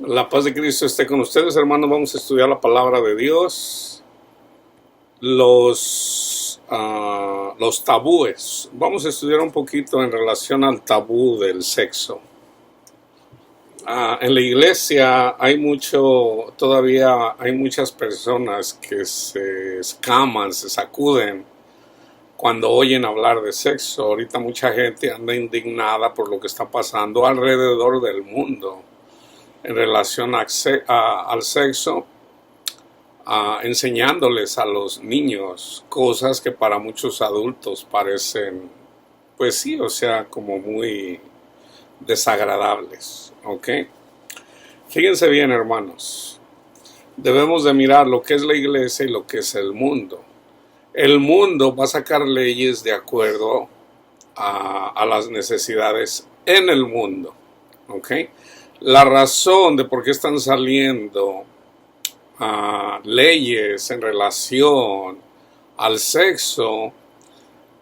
La paz de Cristo esté con ustedes, hermanos. Vamos a estudiar la palabra de Dios, los tabúes. Vamos a estudiar un poquito en relación al tabú del sexo. En la iglesia todavía hay muchas personas que se escaman, se sacuden cuando oyen hablar de sexo. Ahorita mucha gente anda indignada por lo que está pasando alrededor del mundo en relación al sexo, enseñándoles a los niños cosas que para muchos adultos parecen, pues sí, o sea, como muy desagradables, ¿ok? Fíjense bien, hermanos, debemos de mirar lo que es la iglesia y lo que es el mundo. El mundo va a sacar leyes de acuerdo a las necesidades en el mundo, ¿ok? La razón de por qué están saliendo leyes en relación al sexo,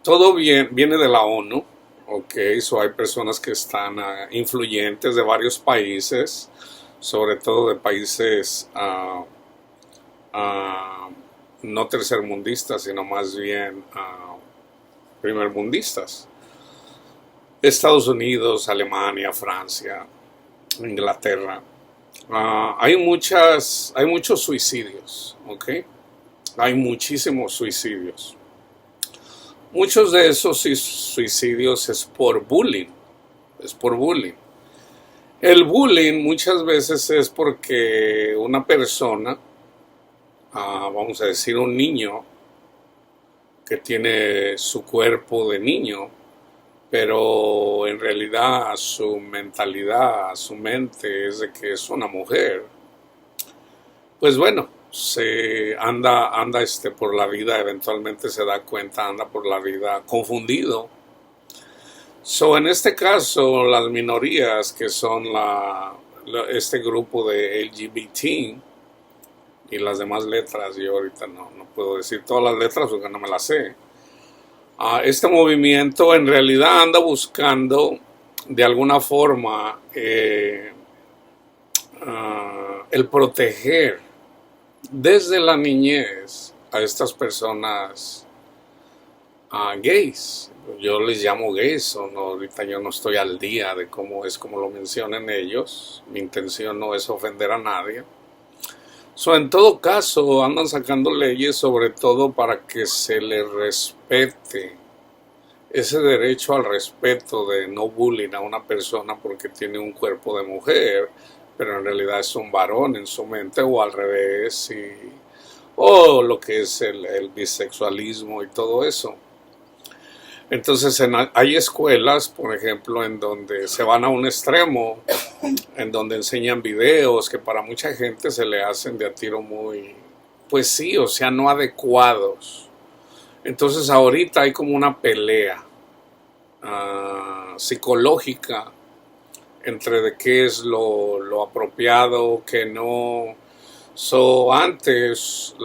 todo viene de la ONU, ¿ok? Hay personas que están influyentes de varios países, sobre todo de países no tercermundistas, sino más bien primermundistas. Estados Unidos, Alemania, Francia, Inglaterra. Hay muchos suicidios, ¿ok? Hay muchísimos suicidios. Muchos de esos suicidios es por bullying. El bullying muchas veces es porque una persona, vamos a decir un niño, que tiene su cuerpo de niño, pero en realidad su mentalidad, su mente es de que es una mujer. Pues bueno, se anda por la vida, eventualmente se da cuenta, anda por la vida confundido. En este caso, las minorías que son este grupo de LGBT y las demás letras, yo ahorita no puedo decir todas las letras porque no me las sé. Este movimiento en realidad anda buscando de alguna forma el proteger desde la niñez a estas personas gays. Yo les llamo gays, ahorita yo no estoy al día de cómo lo mencionan ellos. Mi intención no es ofender a nadie. En todo caso, andan sacando leyes sobre todo para que se les respete ese derecho al respeto de no bullying a una persona porque tiene un cuerpo de mujer, pero en realidad es un varón en su mente, o al revés, o lo que es el bisexualismo y todo eso. Entonces hay escuelas, por ejemplo, en donde se van a un extremo, en donde enseñan videos que para mucha gente se le hacen de a tiro muy, pues sí, o sea, no adecuados. Entonces ahorita hay como una pelea psicológica entre de qué es lo apropiado, qué no. Antes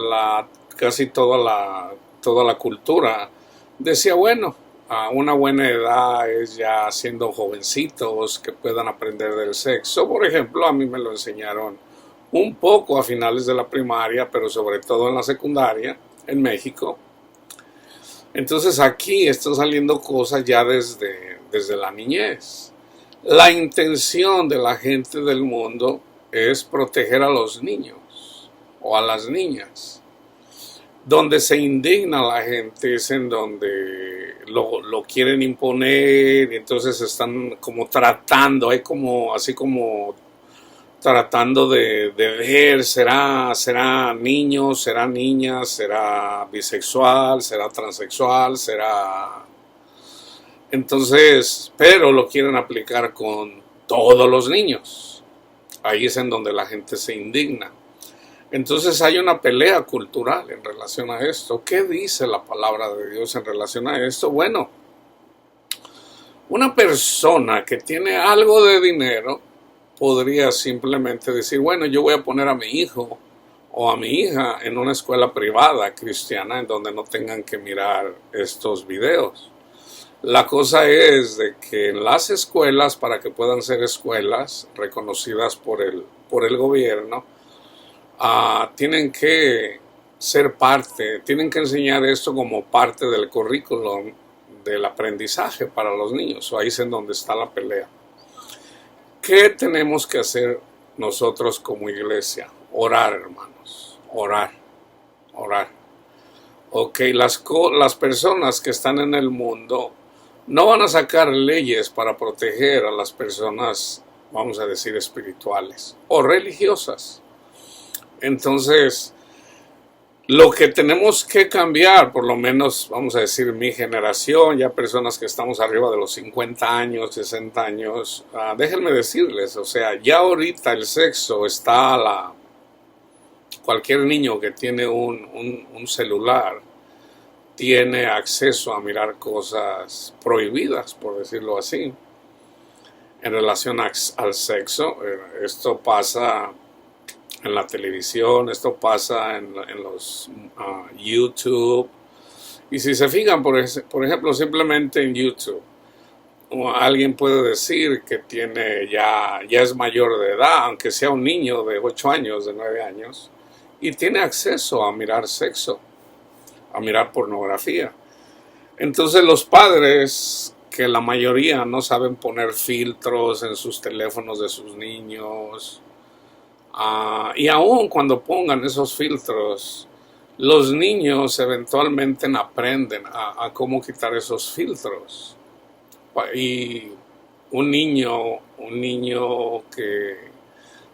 casi toda la cultura decía, bueno, a una buena edad es ya siendo jovencitos que puedan aprender del sexo. Por ejemplo, a mí me lo enseñaron un poco a finales de la primaria, pero sobre todo en la secundaria, en México. Entonces aquí están saliendo cosas ya desde la niñez. La intención de la gente del mundo es proteger a los niños o a las niñas. Donde se indigna la gente es en donde lo quieren imponer, y entonces están como tratando, hay como así como tratando de ver, será niño, será niña, será bisexual, será transexual, será. Entonces, pero lo quieren aplicar con todos los niños. Ahí es en donde la gente se indigna. Entonces hay una pelea cultural en relación a esto. ¿Qué dice la palabra de Dios en relación a esto? Bueno, una persona que tiene algo de dinero podría simplemente decir, bueno, yo voy a poner a mi hijo o a mi hija en una escuela privada cristiana en donde no tengan que mirar estos videos. La cosa es de que en las escuelas, para que puedan ser escuelas reconocidas por el por el gobierno, tienen que ser parte, tienen que enseñar esto como parte del currículum del aprendizaje para los niños. Ahí es en donde está la pelea. ¿Qué tenemos que hacer nosotros como iglesia? Orar, hermanos, orar, orar. Ok, las personas que están en el mundo no van a sacar leyes para proteger a las personas, vamos a decir, espirituales o religiosas. Entonces, lo que tenemos que cambiar, por lo menos, vamos a decir, mi generación, ya personas que estamos arriba de los 50 años, 60 años, déjenme decirles, o sea, ya ahorita el sexo está cualquier niño que tiene un celular tiene acceso a mirar cosas prohibidas, por decirlo así, en relación al sexo. Esto pasa en la televisión, esto pasa en los YouTube. Y si se fijan, por ejemplo, simplemente en YouTube, alguien puede decir que ya es mayor de edad, aunque sea un niño de 8 años, de 9 años, y tiene acceso a mirar sexo, a mirar pornografía. Entonces los padres, que la mayoría no saben poner filtros en sus teléfonos de sus niños, y aún cuando pongan esos filtros, los niños eventualmente aprenden a cómo quitar esos filtros. Y un niño que,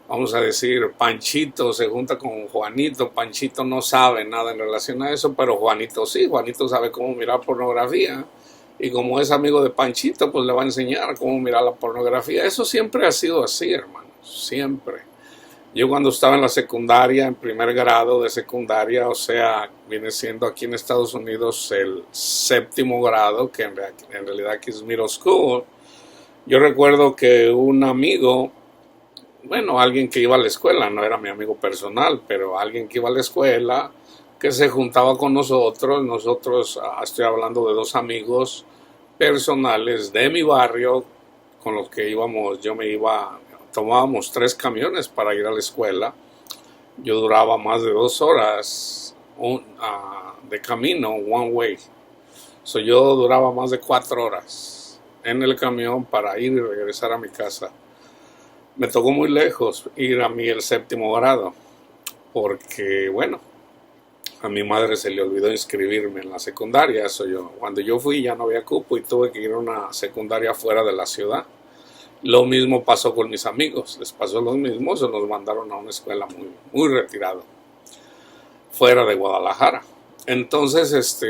vamos a decir, Panchito se junta con Juanito. Panchito no sabe nada en relación a eso, pero Juanito sí. Juanito sabe cómo mirar pornografía. Y como es amigo de Panchito, pues le va a enseñar cómo mirar la pornografía. Eso siempre ha sido así, hermanos. Siempre. Yo cuando estaba en la secundaria, en primer grado de secundaria, o sea, viene siendo aquí en Estados Unidos el 7º grado, que en realidad aquí es middle school. Yo recuerdo que un amigo, bueno, alguien que iba a la escuela, no era mi amigo personal, pero alguien que iba a la escuela, que se juntaba con nosotros, estoy hablando de 2 amigos personales de mi barrio, con los que íbamos, tomábamos 3 camiones para ir a la escuela. Yo duraba más de 2 horas de camino, one way. Yo duraba más de 4 horas en el camión para ir y regresar a mi casa. Me tocó muy lejos ir a mí el 7º grado, porque, bueno, a mi madre se le olvidó inscribirme en la secundaria. Cuando yo fui ya no había cupo y tuve que ir a una secundaria fuera de la ciudad. Lo mismo pasó con mis amigos, les pasó lo mismo, se nos mandaron a una escuela muy, muy retirada, fuera de Guadalajara. Entonces,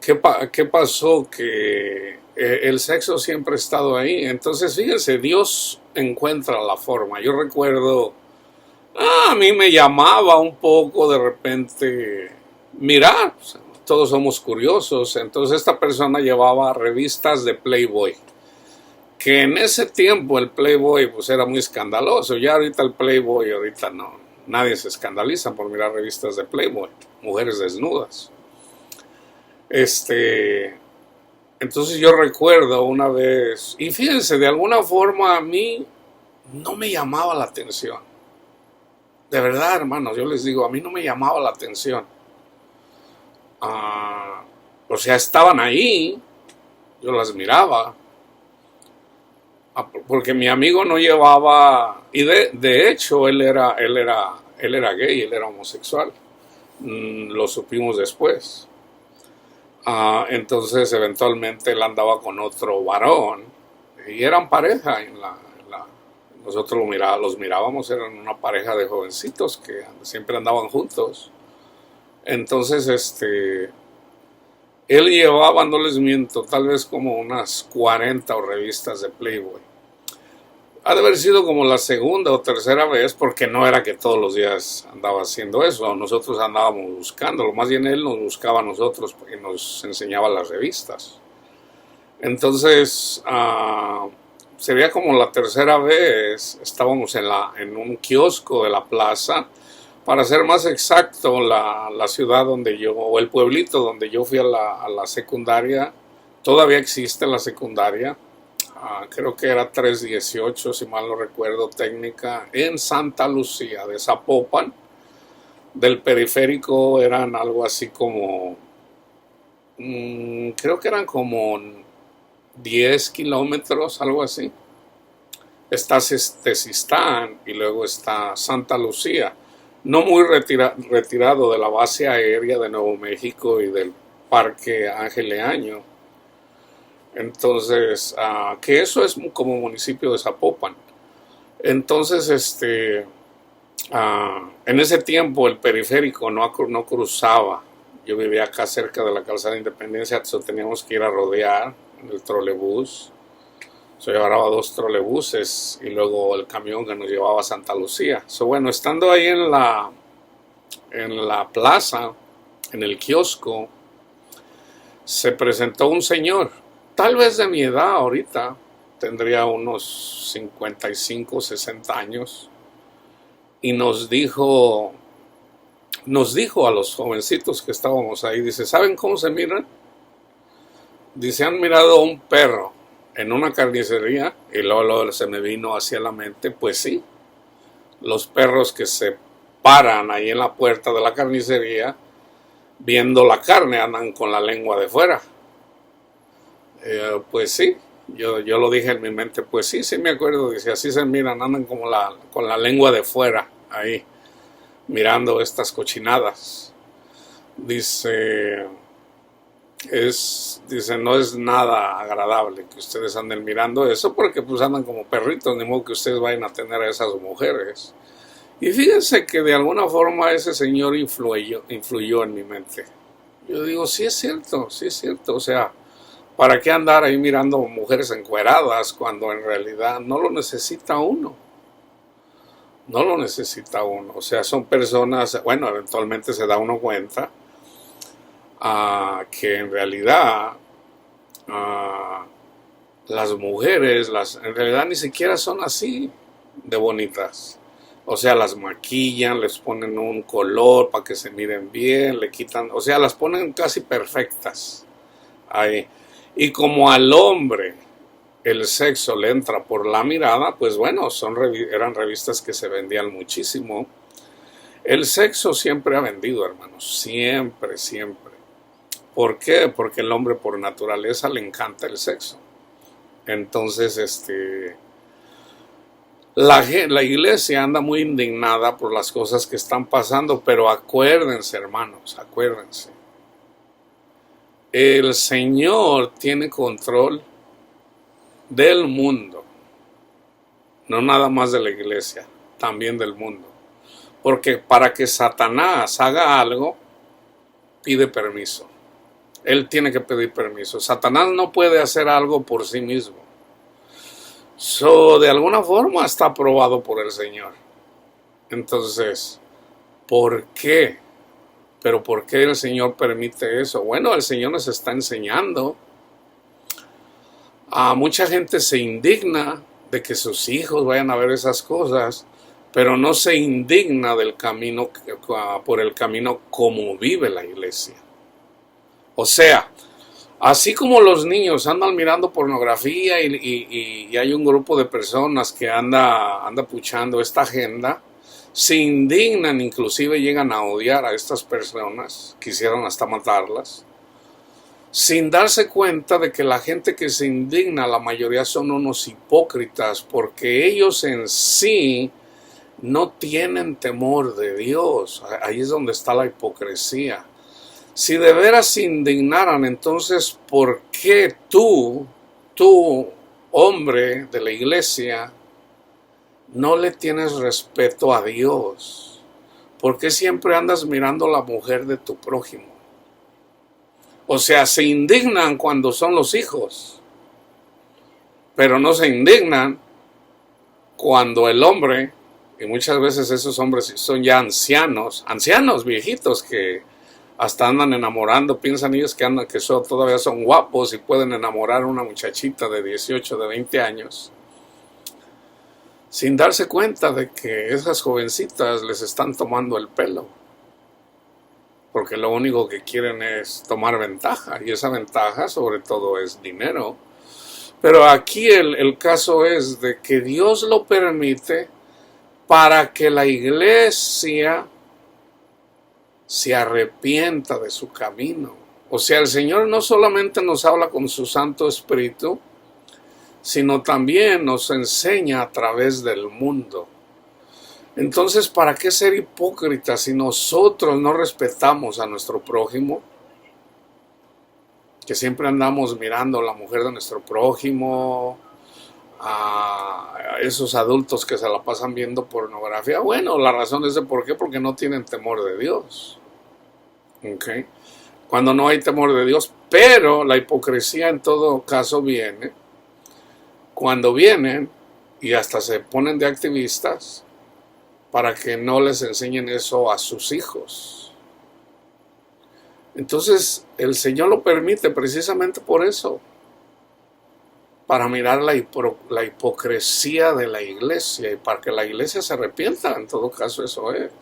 ¿qué pasó? Que el sexo siempre ha estado ahí. Entonces, fíjense, Dios encuentra la forma. Yo recuerdo, a mí me llamaba un poco de repente mirar, todos somos curiosos. Entonces esta persona llevaba revistas de Playboy, que en ese tiempo el Playboy pues era muy escandaloso. Ya ahorita el Playboy, ahorita no, nadie se escandaliza por mirar revistas de Playboy, mujeres desnudas. Entonces yo recuerdo una vez, y fíjense, de alguna forma a mí no me llamaba la atención. De verdad, hermanos, yo les digo, a mí no me llamaba la atención. O sea, estaban ahí, yo las miraba, porque mi amigo no llevaba, y de hecho él era gay, él era homosexual. Lo supimos después. Entonces eventualmente él andaba con otro varón y eran pareja nosotros los mirábamos, eran una pareja de jovencitos que siempre andaban juntos. Entonces él llevaba, no les miento, tal vez como unas 40 revistas de Playboy. Ha de haber sido como la segunda o tercera vez, porque no era que todos los días andaba haciendo eso. Nosotros andábamos buscándolo, más bien él nos buscaba a nosotros y nos enseñaba las revistas. Entonces, sería como la tercera vez, estábamos en un kiosco de la plaza. Para ser más exacto, la ciudad o el pueblito donde yo fui a la secundaria, todavía existe la secundaria. creo que era 318, si mal no recuerdo, técnica, en Santa Lucía de Zapopan. Del periférico eran algo así como, creo que eran como 10 kilómetros, algo así. Está Tezistán y luego está Santa Lucía, no muy retirado de la base aérea de Nuevo México y del Parque Ángel Leaño. Entonces, que eso es como municipio de Zapopan. Entonces, en ese tiempo el periférico no cruzaba. Yo vivía acá cerca de la calzada de Independencia, entonces teníamos que ir a rodear en el trolebús. Se llevaba 2 trolebuses y luego el camión que nos llevaba a Santa Lucía. Bueno, estando ahí en la plaza, en el kiosco, se presentó un señor, tal vez de mi edad ahorita, tendría unos 55, 60 años, y nos dijo a los jovencitos que estábamos ahí, dice, ¿saben cómo se miran? Dice, han mirado a un perro en una carnicería, y luego se me vino hacia la mente, pues sí, los perros que se paran ahí en la puerta de la carnicería, viendo la carne, andan con la lengua de fuera. Pues sí, yo lo dije en mi mente, pues sí, sí me acuerdo, dice, así se miran, andan como con la lengua de fuera, ahí, mirando estas cochinadas. Dice, no es nada agradable que ustedes anden mirando eso, porque pues andan como perritos, ni modo que ustedes vayan a tener a esas mujeres. Y fíjense que de alguna forma ese señor influyó en mi mente. Yo digo, sí es cierto, o sea, ¿para qué andar ahí mirando mujeres encueradas cuando en realidad no lo necesita uno? No lo necesita uno, o sea, son personas, bueno, eventualmente se da uno cuenta que en realidad las mujeres, en realidad ni siquiera son así de bonitas. O sea, las maquillan, les ponen un color para que se miren bien, le quitan, o sea, las ponen casi perfectas ahí. Y como al hombre el sexo le entra por la mirada, pues bueno, eran revistas que se vendían muchísimo. El sexo siempre ha vendido, hermanos, siempre, siempre. ¿Por qué? Porque el hombre por naturaleza le encanta el sexo. Entonces, la iglesia anda muy indignada por las cosas que están pasando, pero acuérdense, hermanos, acuérdense. El Señor tiene control del mundo, no nada más de la iglesia, también del mundo. Porque para que Satanás haga algo, pide permiso. Él tiene que pedir permiso. Satanás no puede hacer algo por sí mismo. De alguna forma está aprobado por el Señor. Entonces, ¿por qué? ¿Pero por qué el Señor permite eso? Bueno, el Señor nos está enseñando. Mucha gente se indigna de que sus hijos vayan a ver esas cosas, pero no se indigna del camino, por el camino como vive la iglesia. O sea, así como los niños andan mirando pornografía y hay un grupo de personas que anda puchando esta agenda, se indignan, inclusive llegan a odiar a estas personas, quisieran hasta matarlas, sin darse cuenta de que la gente que se indigna, la mayoría son unos hipócritas, porque ellos en sí no tienen temor de Dios. Ahí es donde está la hipocresía. Si de veras se indignaran, entonces, ¿por qué tú, hombre de la iglesia, no le tienes respeto a Dios? ¿Por qué siempre andas mirando a la mujer de tu prójimo? O sea, se indignan cuando son los hijos, pero no se indignan cuando el hombre, y muchas veces esos hombres son ya ancianos viejitos que hasta andan enamorando, piensan ellos que todavía son guapos y pueden enamorar a una muchachita de 18, de 20 años, sin darse cuenta de que esas jovencitas les están tomando el pelo, porque lo único que quieren es tomar ventaja, y esa ventaja sobre todo es dinero, Pero aquí el caso es de que Dios lo permite para que la iglesia se arrepienta de su camino. O sea, el Señor no solamente nos habla con su Santo Espíritu, sino también nos enseña a través del mundo. Entonces, ¿para qué ser hipócritas si nosotros no respetamos a nuestro prójimo? Que siempre andamos mirando a la mujer de nuestro prójimo, a esos adultos que se la pasan viendo pornografía. Bueno, la razón es de por qué, porque no tienen temor de Dios. ¿Okay? Cuando no hay temor de Dios, pero la hipocresía en todo caso viene cuando vienen y hasta se ponen de activistas para que no les enseñen eso a sus hijos. Entonces el Señor lo permite precisamente por eso, para mirar la hipocresía de la iglesia y para que la iglesia se arrepienta. En todo caso eso es.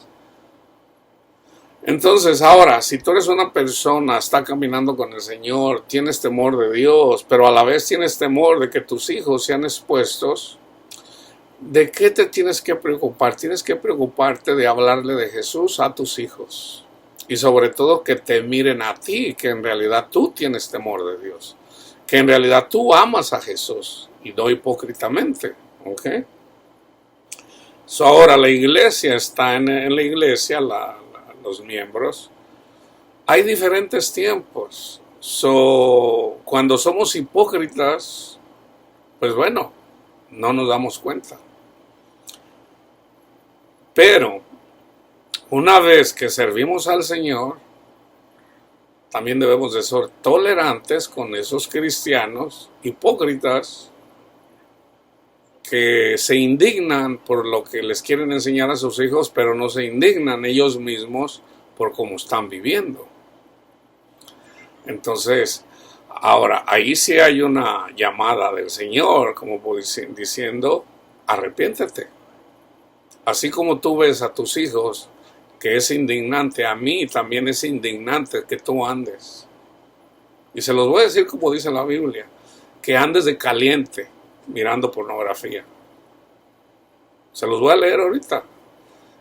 Entonces ahora, si tú eres una persona, está caminando con el Señor, tienes temor de Dios, pero a la vez tienes temor de que tus hijos sean expuestos, ¿de qué te tienes que preocupar? Tienes que preocuparte de hablarle de Jesús a tus hijos. Y sobre todo que te miren a ti, que en realidad tú tienes temor de Dios. Que en realidad tú amas a Jesús y no hipócritamente. ¿Ok? So, ahora la iglesia está en la iglesia, los miembros. Hay diferentes tiempos. So, cuando somos hipócritas, pues bueno, no nos damos cuenta. Pero una vez que servimos al Señor, también debemos de ser tolerantes con esos cristianos hipócritas que se indignan por lo que les quieren enseñar a sus hijos, pero no se indignan ellos mismos por cómo están viviendo. Entonces, ahora, ahí sí hay una llamada del Señor, como diciendo, arrepiéntete. Así como tú ves a tus hijos que es indignante, a mí también es indignante que tú andes. Y se los voy a decir como dice la Biblia, que andes de caliente mirando pornografía. Se los voy a leer ahorita.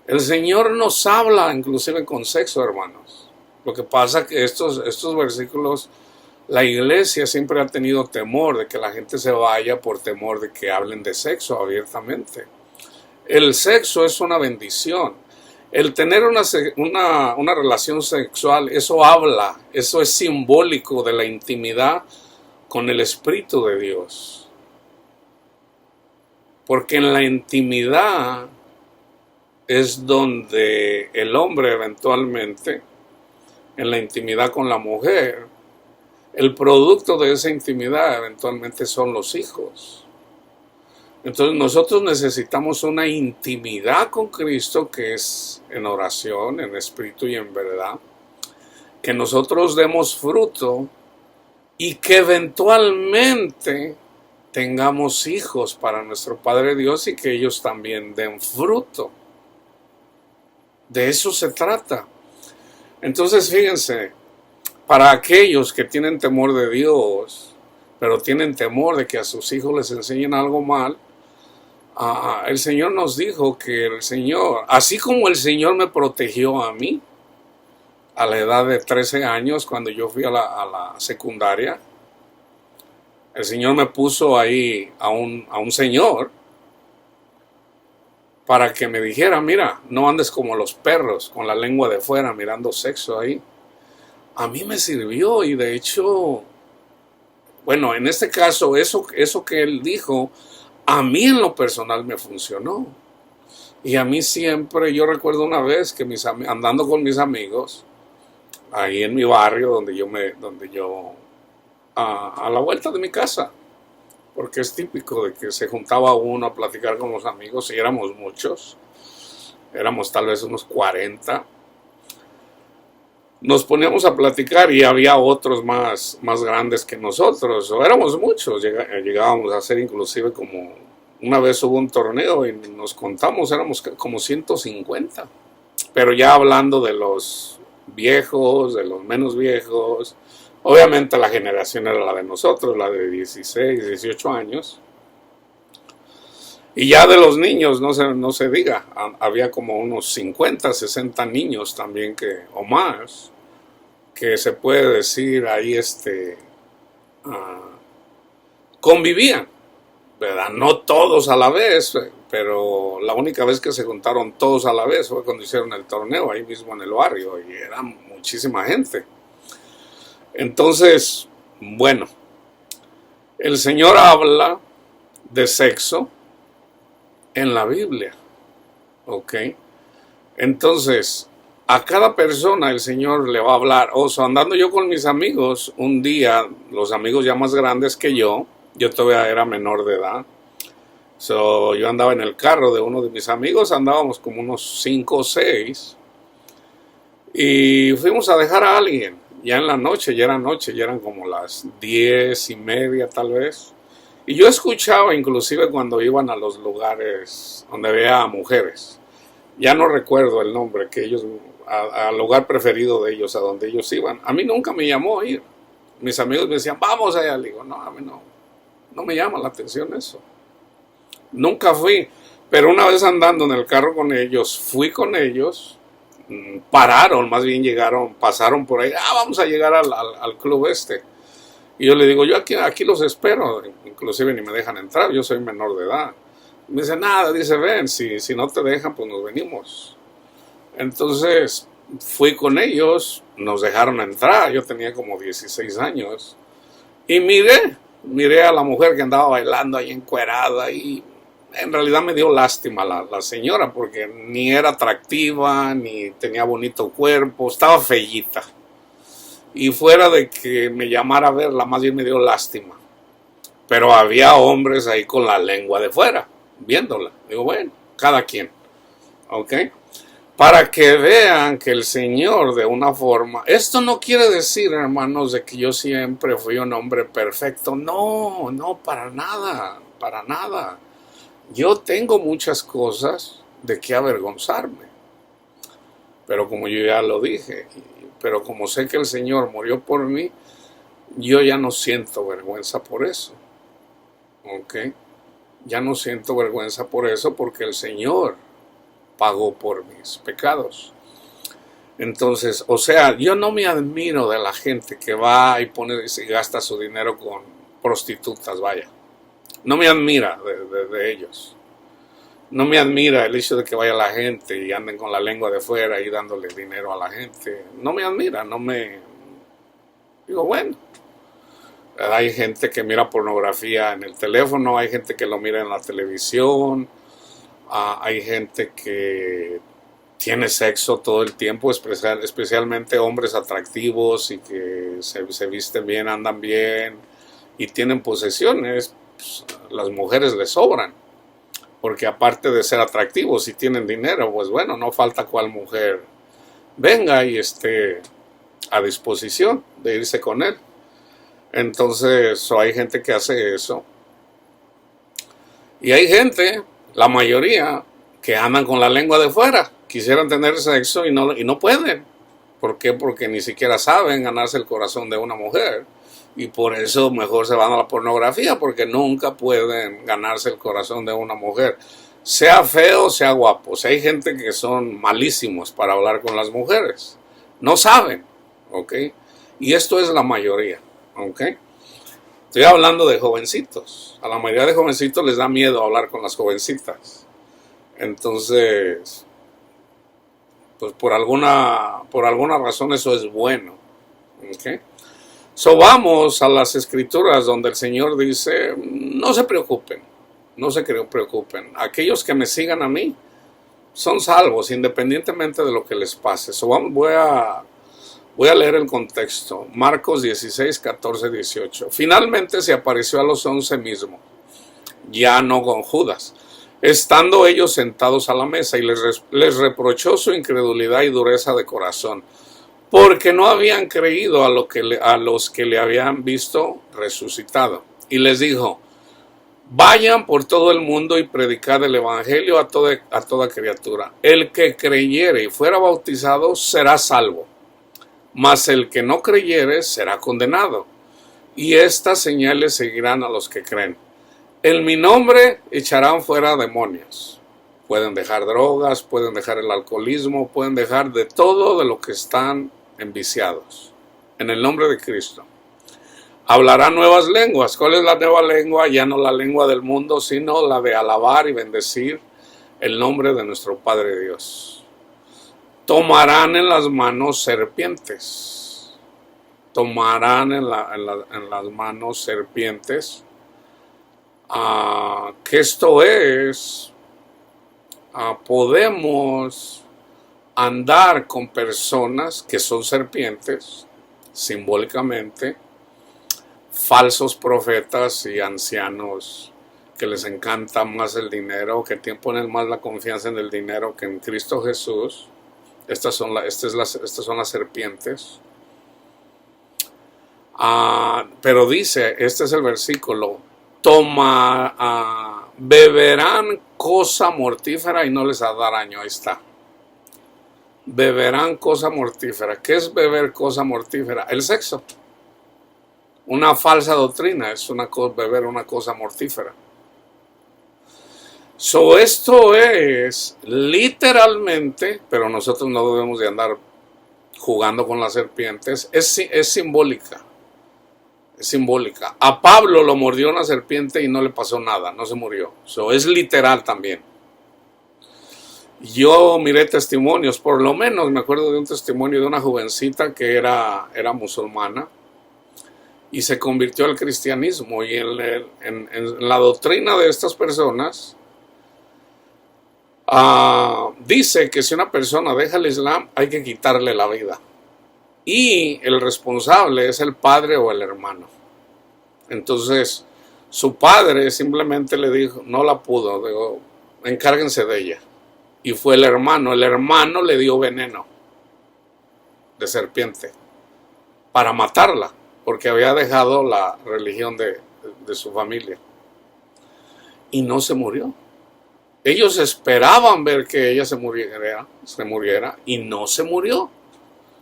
El Señor nos habla inclusive con sexo, hermanos. Lo que pasa es que estos versículos, la iglesia siempre ha tenido temor de que la gente se vaya por temor de que hablen de sexo abiertamente. El sexo es una bendición. El tener una relación sexual, eso habla, eso es simbólico de la intimidad con el Espíritu de Dios. Porque en la intimidad es donde el hombre eventualmente, en la intimidad con la mujer, el producto de esa intimidad eventualmente son los hijos. Entonces nosotros necesitamos una intimidad con Cristo que es en oración, en espíritu y en verdad. Que nosotros demos fruto y que eventualmente tengamos hijos para nuestro Padre Dios y que ellos también den fruto. De eso se trata. Entonces fíjense, para aquellos que tienen temor de Dios, pero tienen temor de que a sus hijos les enseñen algo mal, el Señor nos dijo que el Señor, así como el Señor me protegió a mí, a la edad de 13 años, cuando yo fui a la secundaria, el Señor me puso ahí a un señor para que me dijera, mira, no andes como los perros, con la lengua de fuera, mirando sexo ahí. A mí me sirvió y de hecho, bueno, en este caso, eso que él dijo, a mí en lo personal me funcionó. Y a mí siempre, yo recuerdo una vez que andando con mis amigos, ahí en mi barrio, donde yo a la vuelta de mi casa, porque es típico de que se juntaba uno a platicar con los amigos y éramos muchos, éramos tal vez unos 40. Nos poníamos a platicar y había otros más grandes que nosotros, o éramos muchos, llegábamos a ser inclusive como, una vez hubo un torneo y nos contamos, éramos como 150, pero ya hablando de los viejos, de los menos viejos, Obviamente la generación era la de nosotros, la de 16, 18 años. Y ya de los niños, no se diga, había como unos 50, 60 niños también o más, que se puede decir ahí convivían, ¿verdad? No todos a la vez, pero la única vez que se juntaron todos a la vez fue cuando hicieron el torneo ahí mismo en el barrio y era muchísima gente. Entonces, bueno, el Señor habla de sexo en la Biblia, ¿ok? Entonces, a cada persona el Señor le va a hablar. Andando yo con mis amigos, un día, los amigos ya más grandes que yo todavía era menor de edad, yo andaba en el carro de uno de mis amigos, andábamos como unos 5 o 6, y fuimos a dejar a alguien, ya en la noche, ya eran como las 10:30 tal vez, y yo escuchaba inclusive cuando iban a los lugares donde veía a mujeres, ya no recuerdo el nombre, que ellos, al lugar preferido de ellos, a donde ellos iban, a mí nunca me llamó a ir, mis amigos me decían, vamos allá, le digo, no, a mí no me llama la atención eso. Nunca fui, pero una vez andando en el carro con ellos, fui con ellos, pararon, más bien pasaron por ahí, vamos a llegar al club este. Y yo le digo, yo aquí los espero, inclusive ni me dejan entrar, yo soy menor de edad. Me dice, nada, dice, ven, si no te dejan, pues nos venimos. Entonces, fui con ellos, nos dejaron entrar, yo tenía como 16 años, y miré a la mujer que andaba bailando ahí encuerada y en realidad me dio lástima la señora porque ni era atractiva, ni tenía bonito cuerpo, estaba fellita. Y fuera de que me llamara a verla, más bien me dio lástima. Pero había hombres ahí con la lengua de fuera, viéndola. Digo, bueno, cada quien. ¿Ok? Para que vean que el Señor de una forma... Esto no quiere decir, hermanos, de que yo siempre fui un hombre perfecto. No, para nada, para nada. Yo tengo muchas cosas de qué avergonzarme. Pero como yo ya lo dije, pero como sé que el Señor murió por mí, yo ya no siento vergüenza por eso. ¿Ok? Ya no siento vergüenza por eso porque el Señor pagó por mis pecados. Entonces, yo no me admiro de la gente que va y gasta su dinero con prostitutas, vaya. No me admira de ellos. No me admira el hecho de que vaya la gente y anden con la lengua de fuera y dándole dinero a la gente. No me admira, Digo, bueno. Hay gente que mira pornografía en el teléfono, hay gente que lo mira en la televisión, hay gente que tiene sexo todo el tiempo, especialmente hombres atractivos y que se visten bien, andan bien y tienen posesiones. Pues, las mujeres les sobran, porque aparte de ser atractivos y tienen dinero, pues bueno, no falta cual mujer venga y esté a disposición de irse con él. Entonces, hay gente que hace eso. Y hay gente, la mayoría, que andan con la lengua de fuera. Quisieran tener sexo y no pueden. ¿Por qué? Porque ni siquiera saben ganarse el corazón de una mujer. Y por eso mejor se van a la pornografía, porque nunca pueden ganarse el corazón de una mujer. Sea feo, sea guapo. Hay gente que son malísimos para hablar con las mujeres. No saben, ¿ok? Y esto es la mayoría. ¿Ok? Estoy hablando de jovencitos. A la mayoría de jovencitos les da miedo hablar con las jovencitas. Entonces, pues por alguna razón eso es bueno. ¿Ok? Vamos a las escrituras donde el Señor dice, no se preocupen. Aquellos que me sigan a mí son salvos independientemente de lo que les pase. Voy a leer el contexto. Marcos 16, 14, 18. Finalmente se apareció a los 11 mismos, ya no con Judas, estando ellos sentados a la mesa, y les reprochó su incredulidad y dureza de corazón, porque no habían creído a los que le habían visto resucitado. Y les dijo, vayan por todo el mundo y predicad el evangelio a toda criatura. El que creyere y fuera bautizado será salvo, mas el que no creyere será condenado. Y estas señales seguirán a los que creen. En mi nombre echarán fuera demonios. Pueden dejar drogas, pueden dejar el alcoholismo, pueden dejar de todo de lo que están enviciados. En el nombre de Cristo. Hablarán nuevas lenguas. ¿Cuál es la nueva lengua? Ya no la lengua del mundo, sino la de alabar y bendecir el nombre de nuestro Padre Dios. Tomarán en las manos serpientes. Tomarán en las manos serpientes. Que esto es, podemos andar con personas que son serpientes, simbólicamente, falsos profetas y ancianos que les encanta más el dinero, que ponen más la confianza en el dinero que en Cristo Jesús. Estas son las serpientes. Pero dice, este es el versículo, beberán cosa mortífera y no les hará daño. Ahí está. Beberán cosa mortífera. ¿Qué es beber cosa mortífera? El sexo. Una falsa doctrina es beber una cosa mortífera. Esto es literalmente, pero nosotros no debemos de andar jugando con las serpientes, es simbólica. Es simbólica. A Pablo lo mordió una serpiente y no le pasó nada, no se murió. Es literal también. Yo miré testimonios, por lo menos me acuerdo de un testimonio de una jovencita que era musulmana y se convirtió al cristianismo, y en la doctrina de estas personas dice que si una persona deja el Islam hay que quitarle la vida, y el responsable es el padre o el hermano. Entonces su padre simplemente le dijo, no la pudo, digo, encárguense de ella, y fue el hermano le dio veneno de serpiente para matarla, porque había dejado la religión de su familia, y no se murió. Ellos esperaban ver que ella se muriera y no se murió.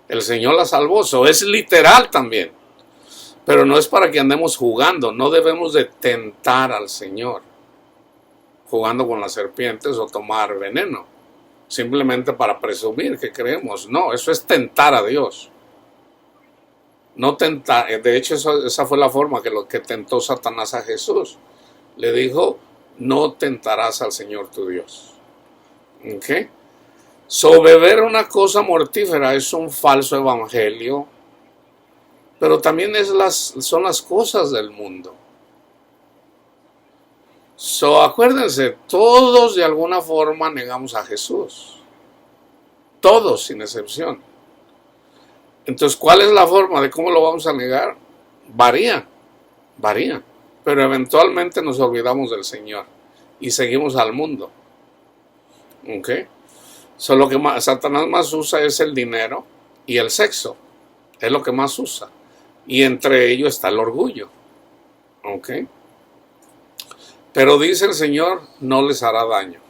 El Señor la salvó. Es literal también. Pero no es para que andemos jugando. No debemos de tentar al Señor jugando con las serpientes o tomar veneno, simplemente para presumir que creemos. No, eso es tentar a Dios. No tentar. De hecho, esa fue la forma que tentó Satanás a Jesús. Le dijo, no tentarás al Señor tu Dios. ¿Ok? Beber una cosa mortífera es un falso evangelio, pero también son las cosas del mundo. Acuérdense, todos de alguna forma negamos a Jesús. Todos, sin excepción. Entonces, ¿cuál es la forma de cómo lo vamos a negar? Varía. Pero eventualmente nos olvidamos del Señor y seguimos al mundo. ¿Ok? Lo que Satanás más usa es el dinero y el sexo. Es lo que más usa. Y entre ellos está el orgullo. ¿Ok? Pero dice el Señor, no les hará daño.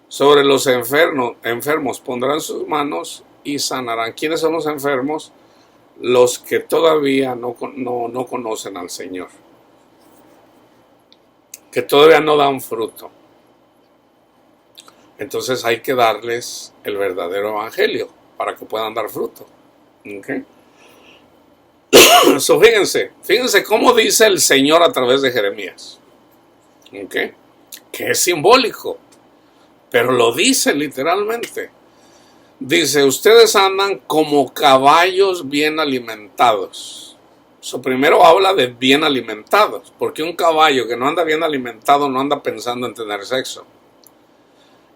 Sobre los enfermos pondrán sus manos y sanarán. ¿Quiénes son los enfermos? Los que todavía no conocen al Señor, que todavía no dan fruto. Entonces hay que darles el verdadero evangelio para que puedan dar fruto. ¿Okay? Fíjense cómo dice el Señor a través de Jeremías. ¿Okay? Que es simbólico, pero lo dice literalmente. Dice, ustedes andan como caballos bien alimentados. Primero habla de bien alimentados, porque un caballo que no anda bien alimentado no anda pensando en tener sexo,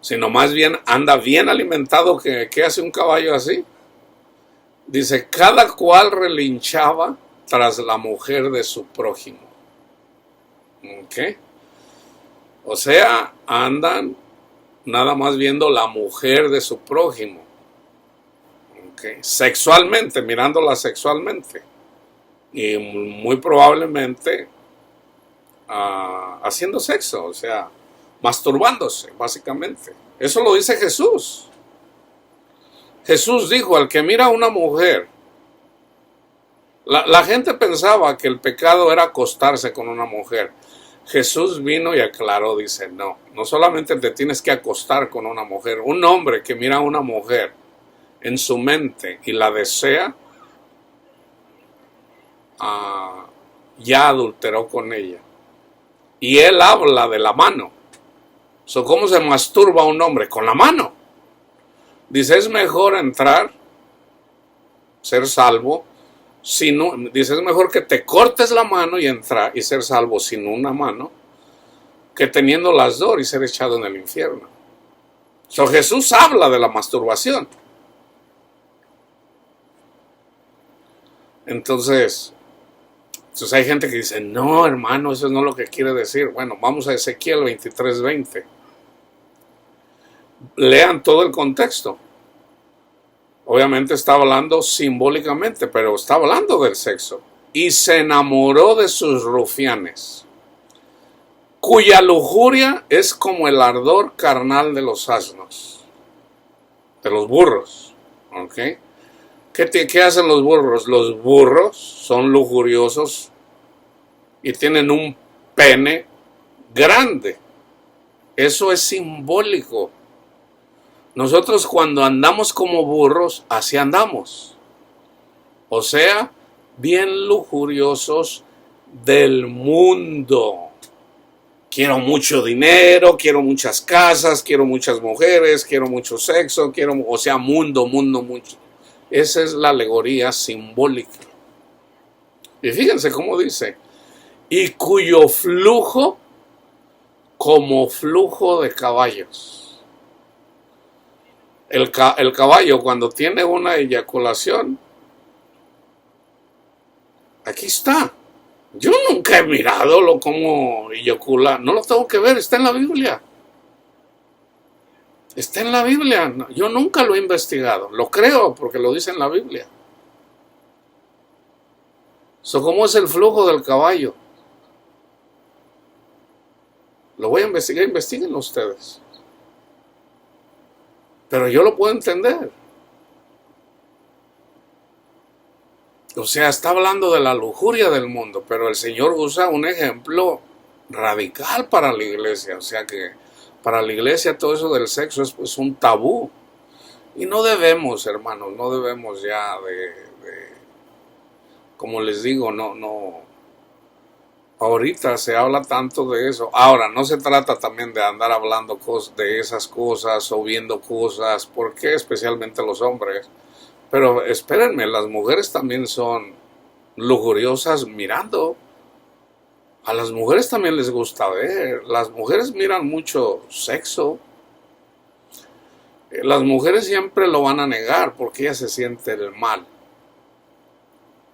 sino más bien anda bien alimentado. ¿Qué hace un caballo así? Dice, cada cual relinchaba tras la mujer de su prójimo. ¿Ok? O sea, andan nada más viendo la mujer de su prójimo. ¿Ok? Sexualmente, mirándola sexualmente. Y muy probablemente haciendo sexo, o sea, masturbándose, básicamente. Eso lo dice Jesús. Jesús dijo, al que mira a una mujer La gente pensaba que el pecado era acostarse con una mujer. Jesús vino y aclaró, dice, no, no solamente te tienes que acostar con una mujer. Un hombre que mira a una mujer en su mente y la desea, ya adulteró con ella. Y él habla de la mano. ¿Cómo se masturba un hombre? Con la mano. Dice, es mejor entrar, ser salvo, dice, es mejor que te cortes la mano y entrar y ser salvo sin una mano, que teniendo las dos y ser echado en el infierno. Jesús habla de la masturbación. Entonces hay gente que dice, no, hermano, eso no es lo que quiere decir. Bueno, vamos a Ezequiel 23:20. Lean todo el contexto. Obviamente está hablando simbólicamente, pero está hablando del sexo. Y se enamoró de sus rufianes, cuya lujuria es como el ardor carnal de los asnos, de los burros. ¿Ok? ¿Qué hacen los burros? Los burros son lujuriosos y tienen un pene grande. Eso es simbólico. Nosotros cuando andamos como burros, así andamos. O sea, bien lujuriosos del mundo. Quiero mucho dinero, quiero muchas casas, quiero muchas mujeres, quiero mucho sexo, mundo, mucho. Esa es la alegoría simbólica. Y fíjense cómo dice, y cuyo flujo como flujo de caballos. El caballo cuando tiene una eyaculación, aquí está. Yo nunca he mirado cómo eyacula, no lo tengo que ver, está en la Biblia. Está en la Biblia, yo nunca lo he investigado, lo creo porque lo dice en la Biblia. ¿Cómo es el flujo del caballo? Lo voy a investigar, investíguenlo ustedes. Pero yo lo puedo entender. O sea, está hablando de la lujuria del mundo, pero el Señor usa un ejemplo radical para la iglesia. O sea que para la iglesia todo eso del sexo es pues un tabú. Y no debemos, hermanos, no debemos ya como les digo, no. Ahorita se habla tanto de eso. Ahora, no se trata también de andar hablando de esas cosas o viendo cosas. ¿Por qué? Especialmente los hombres. Pero espérenme, las mujeres también son lujuriosas mirando. A las mujeres también les gusta ver. Las mujeres miran mucho sexo. Las mujeres siempre lo van a negar porque ellas se sienten mal.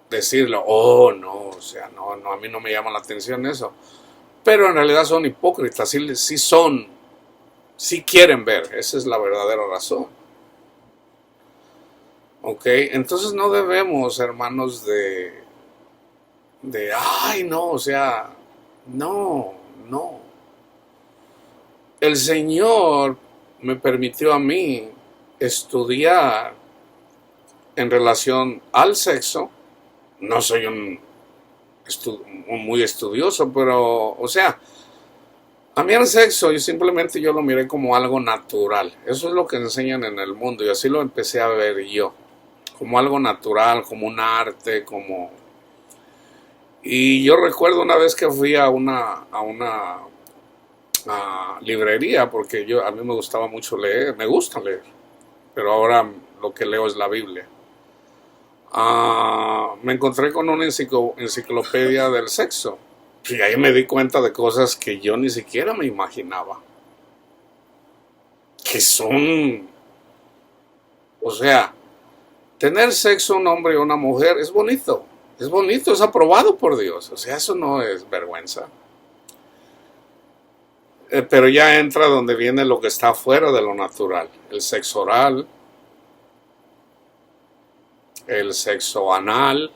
Decirlo, oh no, o sea, no, a mí no me llama la atención eso. Pero en realidad son hipócritas, sí quieren ver, esa es la verdadera razón. Ok, entonces no debemos, hermanos, ay no, o sea, no. El Señor me permitió a mí estudiar en relación al sexo. No soy un muy estudioso, pero, o sea, a mí el sexo yo lo miré como algo natural. Eso es lo que enseñan en el mundo y así lo empecé a ver yo, como algo natural, como un arte, como... Y yo recuerdo una vez que fui a una librería, porque a mí me gustaba mucho leer, me gusta leer, pero ahora lo que leo es la Biblia. Me encontré con una enciclopedia del sexo y ahí me di cuenta de cosas que yo ni siquiera me imaginaba, que son, o sea, tener sexo un hombre y una mujer es bonito, es aprobado por Dios, o sea, eso no es vergüenza. Pero ya entra donde viene lo que está fuera de lo natural, el sexo oral, el sexo anal,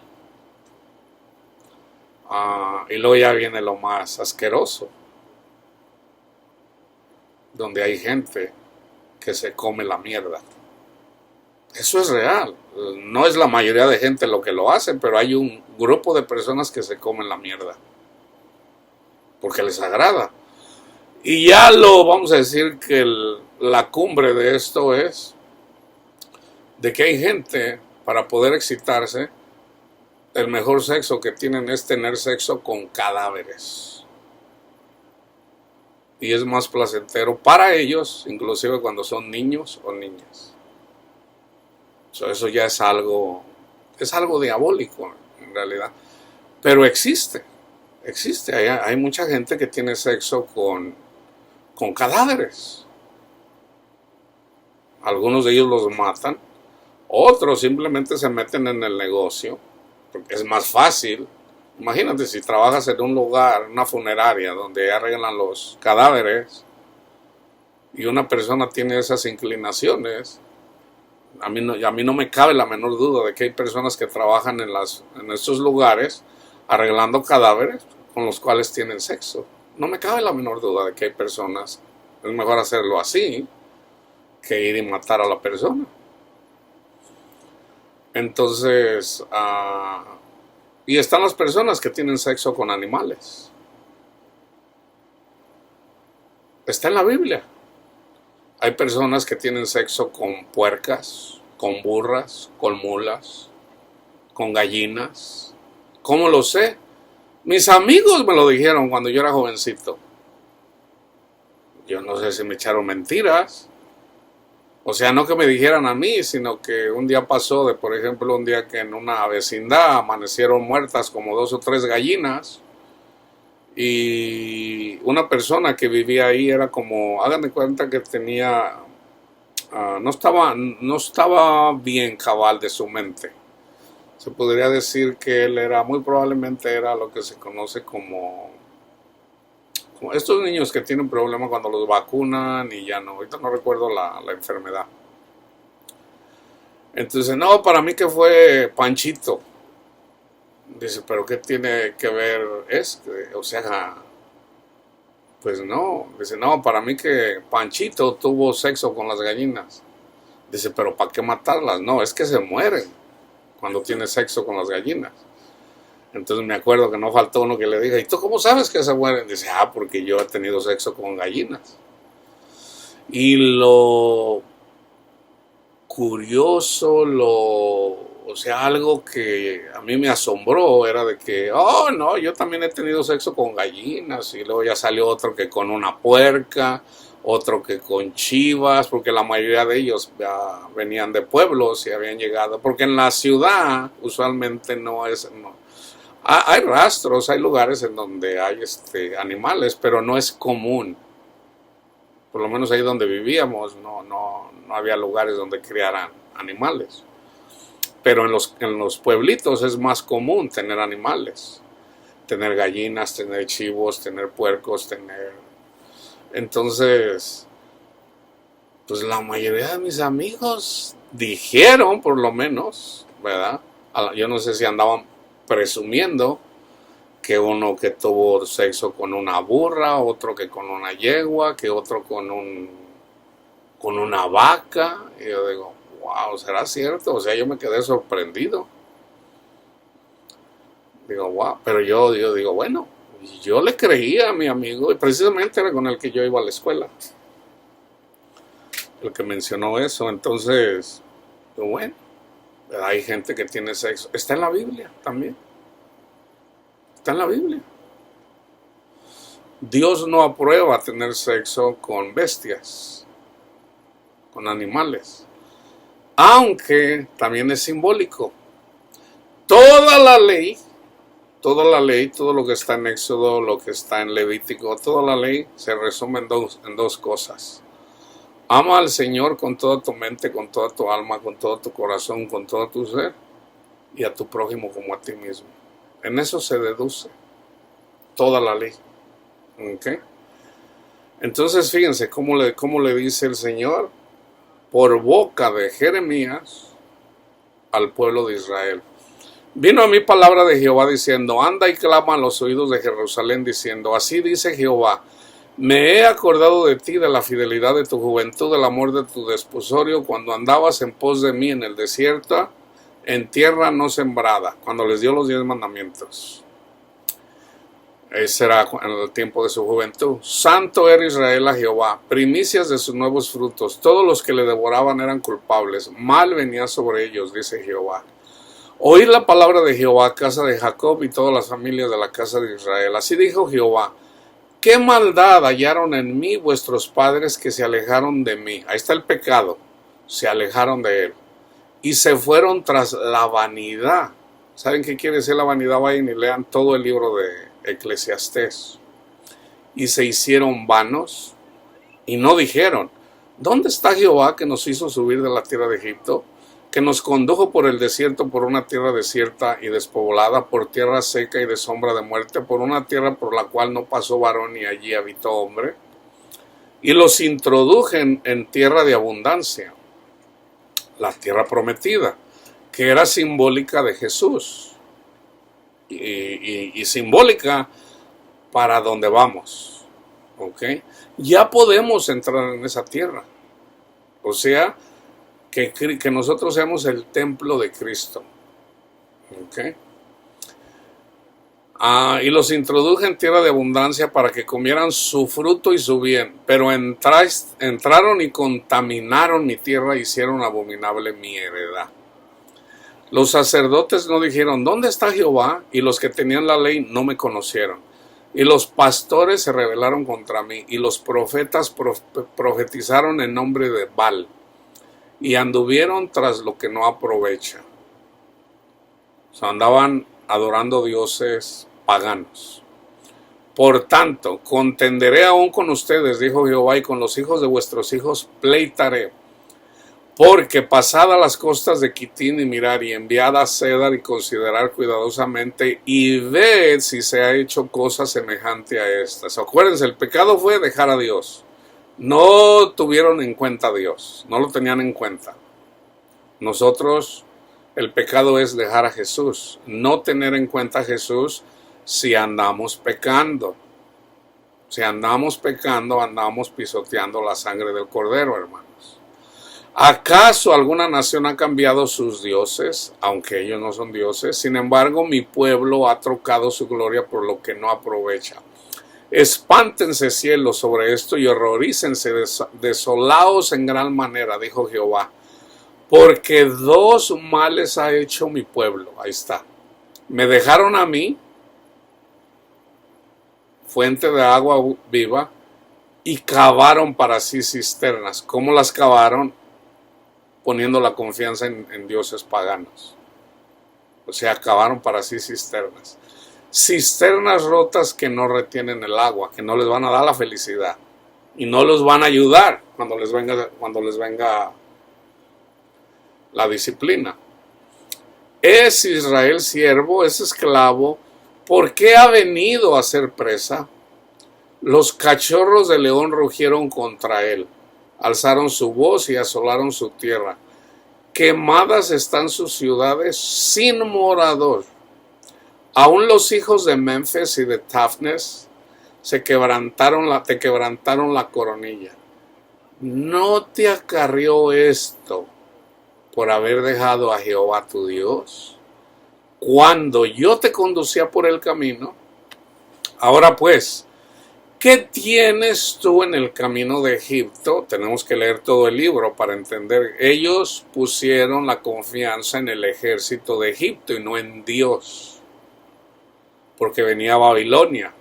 y luego ya viene lo más asqueroso, donde hay gente que se come la mierda. Eso es real. No es la mayoría de gente lo que lo hace, pero hay un grupo de personas que se comen la mierda. Porque les agrada. Y ya vamos a decir que la cumbre de esto es de que hay gente, para poder excitarse, el mejor sexo que tienen es tener sexo con cadáveres. Y es más placentero para ellos, inclusive cuando son niños o niñas. Eso ya es algo diabólico en realidad. Pero existe. Hay mucha gente que tiene sexo con cadáveres. Algunos de ellos los matan. Otros simplemente se meten en el negocio. Porque es más fácil. Imagínate si trabajas en un lugar, una funeraria, donde arreglan los cadáveres. Y una persona tiene esas inclinaciones. A mí no me cabe la menor duda de que hay personas que trabajan en estos lugares arreglando cadáveres con los cuales tienen sexo. No me cabe la menor duda de que hay personas, es mejor hacerlo así que ir y matar a la persona. Entonces, y están las personas que tienen sexo con animales. Está en la Biblia. Hay personas que tienen sexo con puercas, con burras, con mulas, con gallinas. ¿Cómo lo sé? Mis amigos me lo dijeron cuando yo era jovencito. Yo no sé si me echaron mentiras. O sea, no que me dijeran a mí, sino que un día pasó por ejemplo, un día que en una vecindad amanecieron muertas como 2 o 3 gallinas. Y una persona que vivía ahí era como, hagan de cuenta que tenía, no estaba bien cabal de su mente. Se podría decir que él muy probablemente era lo que se conoce como estos niños que tienen problemas cuando los vacunan y ya no, ahorita no recuerdo la enfermedad. Entonces, no, para mí que fue Panchito. Dice, pero ¿qué tiene que ver O sea, pues no. Dice, no, para mí que Panchito tuvo sexo con las gallinas. Dice, pero ¿para qué matarlas? No, es que se mueren cuando tiene sexo con las gallinas. Entonces me acuerdo que no faltó uno que le diga, ¿y tú cómo sabes que se mueren? Dice, porque yo he tenido sexo con gallinas. Y lo curioso, o sea, algo que a mí me asombró era de que, no, yo también he tenido sexo con gallinas. Y luego ya salió otro que con una puerca, otro que con chivas, porque la mayoría de ellos ya venían de pueblos y habían llegado. Porque en la ciudad usualmente no es... No. Hay rastros, hay lugares en donde hay animales, pero no es común. Por lo menos ahí donde vivíamos no había lugares donde criaran animales. Pero en los pueblitos es más común tener animales. Tener gallinas, tener chivos, tener puercos, Entonces, pues la mayoría de mis amigos dijeron, por lo menos, ¿verdad? Yo no sé si andaban presumiendo que uno que tuvo sexo con una burra, otro que con una yegua, que otro con una vaca. Y yo digo, wow, ¿será cierto? O sea, yo me quedé sorprendido. Digo, wow, pero yo digo, bueno, yo le creía a mi amigo, y precisamente era con el que yo iba a la escuela, el que mencionó eso. Entonces, bueno, hay gente que tiene sexo. Está en la Biblia también. Está en la Biblia. Dios no aprueba tener sexo con bestias, con animales. Aunque también es simbólico. Toda la ley, todo lo que está en Éxodo, lo que está en Levítico, toda la ley se resume en dos cosas. Ama al Señor con toda tu mente, con toda tu alma, con todo tu corazón, con todo tu ser, y a tu prójimo como a ti mismo. En eso se deduce toda la ley. ¿Okay? Entonces fíjense cómo le dice el Señor por boca de Jeremías al pueblo de Israel. Vino a mí palabra de Jehová diciendo, anda y clama a los oídos de Jerusalén diciendo, así dice Jehová, Me he acordado de ti, de la fidelidad de tu juventud, del amor de tu desposorio, cuando andabas en pos de mí en el desierto, en tierra no sembrada, cuando les dio los 10 mandamientos. Ese era en el tiempo de su juventud. Santo era Israel a Jehová, primicias de sus nuevos frutos. Todos los que le devoraban eran culpables. Mal venía sobre ellos, dice Jehová. Oíd la palabra de Jehová, casa de Jacob y todas las familias de la casa de Israel. Así dijo Jehová: ¿qué maldad hallaron en mí vuestros padres que se alejaron de mí? Ahí está el pecado. Se alejaron de él. Y se fueron tras la vanidad. ¿Saben qué quiere decir la vanidad? Vayan y lean todo el libro de Eclesiastés. Y se hicieron vanos y no dijeron: ¿dónde está Jehová que nos hizo subir de la tierra de Egipto? Que nos condujo por el desierto, por una tierra desierta y despoblada, por tierra seca y de sombra de muerte, por una tierra por la cual no pasó varón ni allí habitó hombre. Y los introduje en tierra de abundancia, la tierra prometida, que era simbólica de Jesús. Y simbólica para donde vamos. ¿Ok? Ya podemos entrar en esa tierra. O sea, que nosotros seamos el templo de Cristo. ¿Ok? Y los introduje en tierra de abundancia para que comieran su fruto y su bien. Pero entraron y contaminaron mi tierra, hicieron abominable mi heredad. Los sacerdotes no dijeron: ¿dónde está Jehová? Y los que tenían la ley no me conocieron. Y los pastores se rebelaron contra mí, y los profetas profetizaron en nombre de Baal, y anduvieron tras lo que no aprovecha. O sea, andaban adorando dioses paganos. Por tanto, contenderé aún con ustedes, dijo Jehová, y con los hijos de vuestros hijos pleitaré. Porque pasadas las costas de Quitín y mirar, y enviad a Cedar y considerar cuidadosamente, y ved si se ha hecho cosa semejante a estas. Acuérdense, el pecado fue dejar a Dios. No tuvieron en cuenta a Dios, no lo tenían en cuenta. Nosotros, el pecado es dejar a Jesús, no tener en cuenta a Jesús si andamos pecando. Si andamos pecando, andamos pisoteando la sangre del Cordero, hermanos. ¿Acaso alguna nación ha cambiado sus dioses, aunque ellos no son dioses? Sin embargo, mi pueblo ha trocado su gloria por lo que no aprovecha. Espántense cielos sobre esto y horrorícense, desolaos en gran manera, dijo Jehová. Porque 2 males ha hecho mi pueblo. Ahí está. Me dejaron a mí, fuente de agua viva, y cavaron para sí cisternas. ¿Cómo las cavaron? Poniendo la confianza en dioses paganos. O sea, cavaron para sí cisternas. Cisternas rotas que no retienen el agua, que no les van a dar la felicidad. Y no los van a ayudar cuando les venga la disciplina. ¿Es Israel siervo? ¿Es esclavo? ¿Por qué ha venido a ser presa? Los cachorros de león rugieron contra él. Alzaron su voz y asolaron su tierra. Quemadas están sus ciudades sin morador. Aún los hijos de Memphis y de Tafnes te quebrantaron la coronilla. ¿No te acarrió esto por haber dejado a Jehová tu Dios, cuando yo te conducía por el camino? Ahora pues, ¿qué tienes tú en el camino de Egipto? Tenemos que leer todo el libro para entender. Ellos pusieron la confianza en el ejército de Egipto y no en Dios, porque venía Babilonia.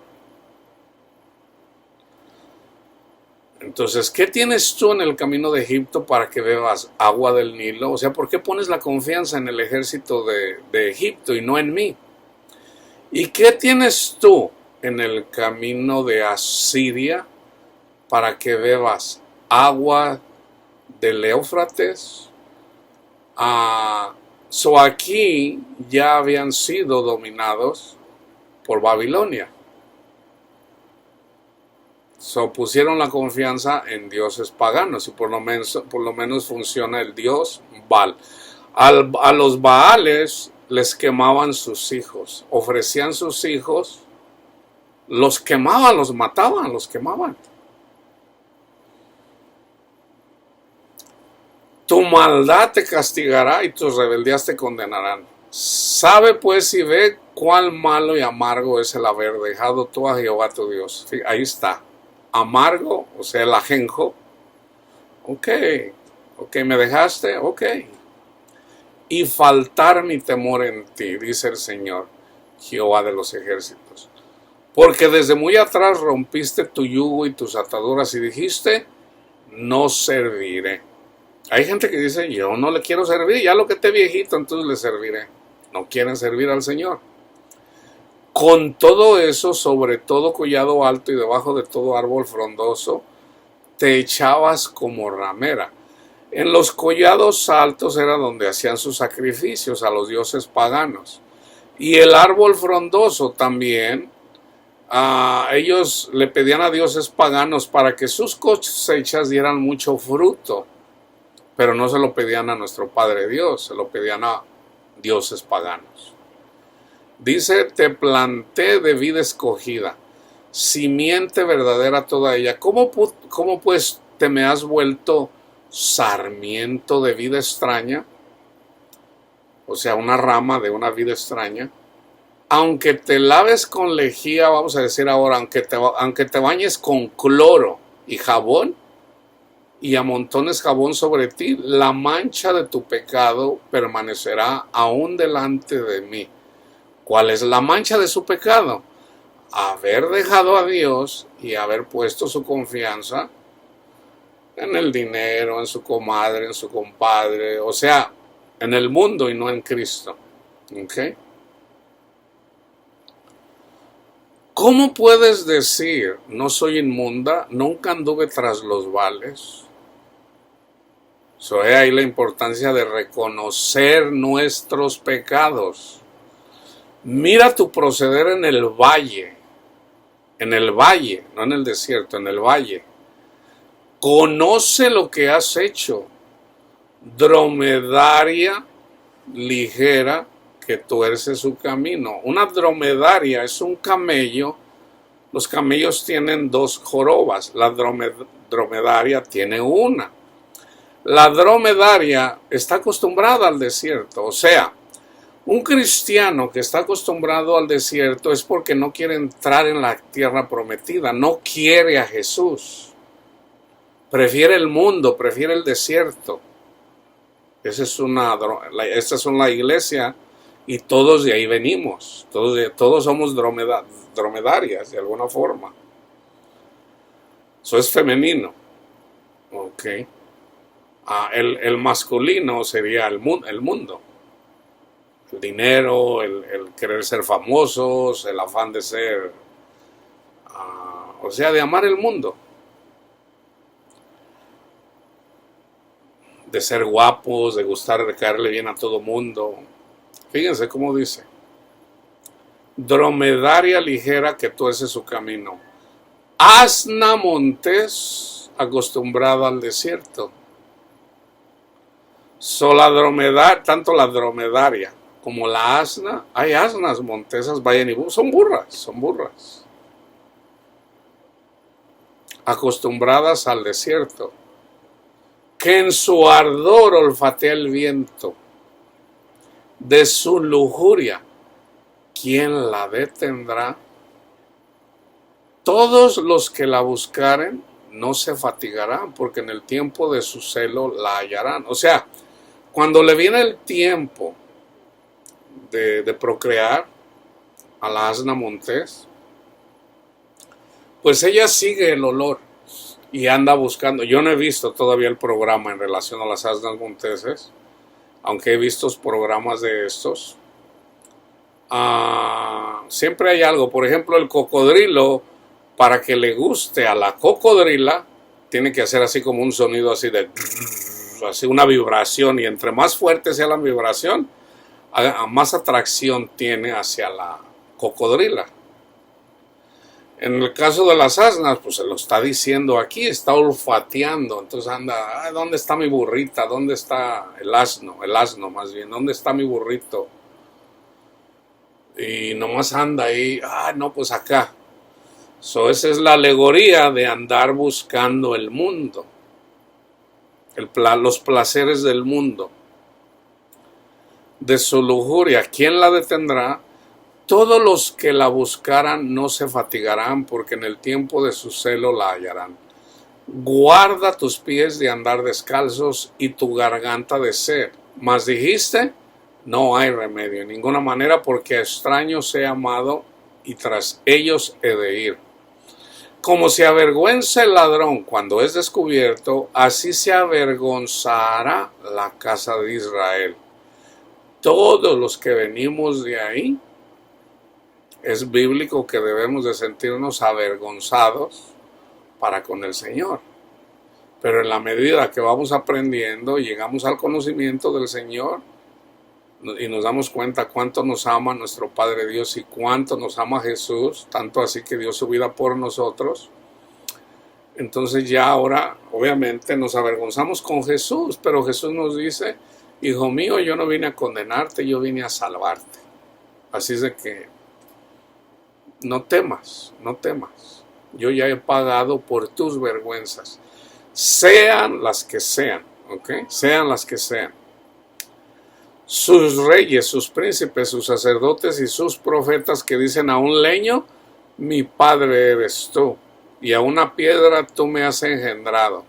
Entonces, ¿qué tienes tú en el camino de Egipto para que bebas agua del Nilo? O sea, ¿por qué pones la confianza en el ejército de Egipto y no en mí? ¿Y qué tienes tú en el camino de Asiria para que bebas agua del Éufrates? Aquí ya habían sido dominados por Babilonia. Pusieron la confianza en dioses paganos, y por lo menos funciona el dios Baal. A los Baales les quemaban sus hijos, ofrecían sus hijos, los quemaban, los mataban, los quemaban. Tu maldad te castigará y tus rebeldías te condenarán. Sabe pues y ve cuán malo y amargo es el haber dejado tú a Jehová tu Dios. Ahí está. Amargo, o sea, el ajenjo. Ok, me dejaste, ok. Y faltar mi temor en ti, dice el Señor, Jehová de los ejércitos. Porque desde muy atrás rompiste tu yugo y tus ataduras y dijiste, no serviré. Hay gente que dice, yo no le quiero servir, ya lo que esté viejito, entonces le serviré. No quieren servir al Señor. Con todo eso, sobre todo collado alto y debajo de todo árbol frondoso, te echabas como ramera. En los collados altos era donde hacían sus sacrificios a los dioses paganos. Y el árbol frondoso también, ellos le pedían a dioses paganos para que sus cosechas dieran mucho fruto. Pero no se lo pedían a nuestro Padre Dios, se lo pedían a dioses paganos. Dice, te planté de vida escogida, simiente verdadera toda ella. ¿Cómo pues te me has vuelto sarmiento de vida extraña? O sea, una rama de una vida extraña. Aunque te laves con lejía, vamos a decir ahora, aunque te bañes con cloro y jabón, y amontones jabón sobre ti, la mancha de tu pecado permanecerá aún delante de mí. ¿Cuál es la mancha de su pecado? Haber dejado a Dios y haber puesto su confianza en el dinero, en su comadre, en su compadre, o sea, en el mundo y no en Cristo. ¿Ok? ¿Cómo puedes decir, no soy inmunda, nunca anduve tras los vales? Es ahí la importancia de reconocer nuestros pecados. Mira tu proceder en el valle, no en el desierto, en el valle. Conoce lo que has hecho, dromedaria ligera que tuerce su camino. Una dromedaria es un camello. Los camellos tienen dos jorobas, la dromedaria tiene una. La dromedaria está acostumbrada al desierto, o sea, un cristiano que está acostumbrado al desierto es porque no quiere entrar en la tierra prometida, no quiere a Jesús, prefiere el mundo, prefiere el desierto. Esta es una iglesia y todos de ahí venimos, todos somos dromedarias de alguna forma. Eso es femenino, ok. El masculino sería el mundo. El dinero, el querer ser famosos, el afán de ser, o sea, de amar el mundo. De ser guapos, de gustar, de caerle bien a todo mundo. Fíjense cómo dice. Dromedaria ligera que tuerce su camino. Asna montés acostumbrada al desierto. Tanto la dromedaria como la asna, hay asnas montesas, vayan y son burras. Acostumbradas al desierto, que en su ardor olfatea el viento, de su lujuria, ¿quién la detendrá? Todos los que la buscaren no se fatigarán, porque en el tiempo de su celo la hallarán. O sea, cuando le viene el tiempo de procrear a la asna montés, pues ella sigue el olor y anda buscando. Yo no he visto todavía el programa en relación a las asnas monteses, aunque he visto programas de estos. Siempre hay algo. Por ejemplo, el cocodrilo, para que le guste a la cocodrila, tiene que hacer así como un sonido así de, así una vibración, y entre más fuerte sea la vibración, más atracción tiene hacia la cocodrila. En el caso de las asnas, pues se lo está diciendo aquí, está olfateando, entonces anda, ¿dónde está mi burrita? ¿Dónde está el asno más bien? ¿Dónde está mi burrito? Y nomás anda ahí, no, pues acá. Esa es la alegoría de andar buscando el mundo, los placeres del mundo, de su lujuria. ¿Quién la detendrá? Todos los que la buscaran no se fatigarán, porque en el tiempo de su celo la hallarán. Guarda tus pies de andar descalzos y tu garganta de sed. Mas dijiste, no hay remedio en ninguna manera, porque a extraños he amado y tras ellos he de ir. Como se avergüenza el ladrón cuando es descubierto, así se avergonzará la casa de Israel. Todos los que venimos de ahí, es bíblico que debemos de sentirnos avergonzados para con el Señor. Pero en la medida que vamos aprendiendo y llegamos al conocimiento del Señor y nos damos cuenta cuánto nos ama nuestro Padre Dios y cuánto nos ama Jesús, tanto así que dio su vida por nosotros, entonces ya ahora obviamente nos avergonzamos con Jesús, pero Jesús nos dice, hijo mío, yo no vine a condenarte, yo vine a salvarte. Así es de que no temas, no temas. Yo ya he pagado por tus vergüenzas, sean las que sean, ¿ok? Sean las que sean. Sus reyes, sus príncipes, sus sacerdotes y sus profetas que dicen a un leño, mi padre eres tú, y a una piedra tú me has engendrado,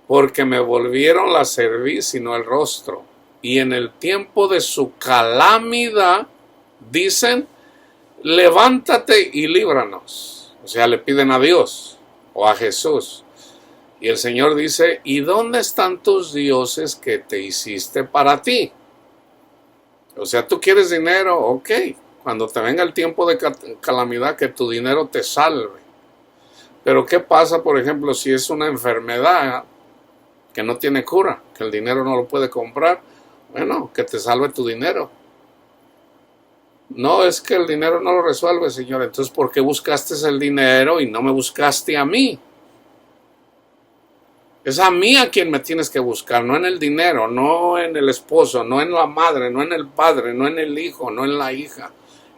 porque me volvieron la cerviz y no el rostro, y en el tiempo de su calamidad dicen, levántate y líbranos. O sea, le piden a Dios o a Jesús. Y el Señor dice, ¿y dónde están tus dioses que te hiciste para ti? O sea, tú quieres dinero, ok. Cuando te venga el tiempo de calamidad, que tu dinero te salve. Pero ¿qué pasa, por ejemplo, si es una enfermedad que no tiene cura, que el dinero no lo puede comprar? Bueno, que te salve tu dinero. No, es que el dinero no lo resuelve, Señor. Entonces, ¿por qué buscaste el dinero y no me buscaste a mí? Es a mí a quien me tienes que buscar, no en el dinero, no en el esposo, no en la madre, no en el padre, no en el hijo, no en la hija.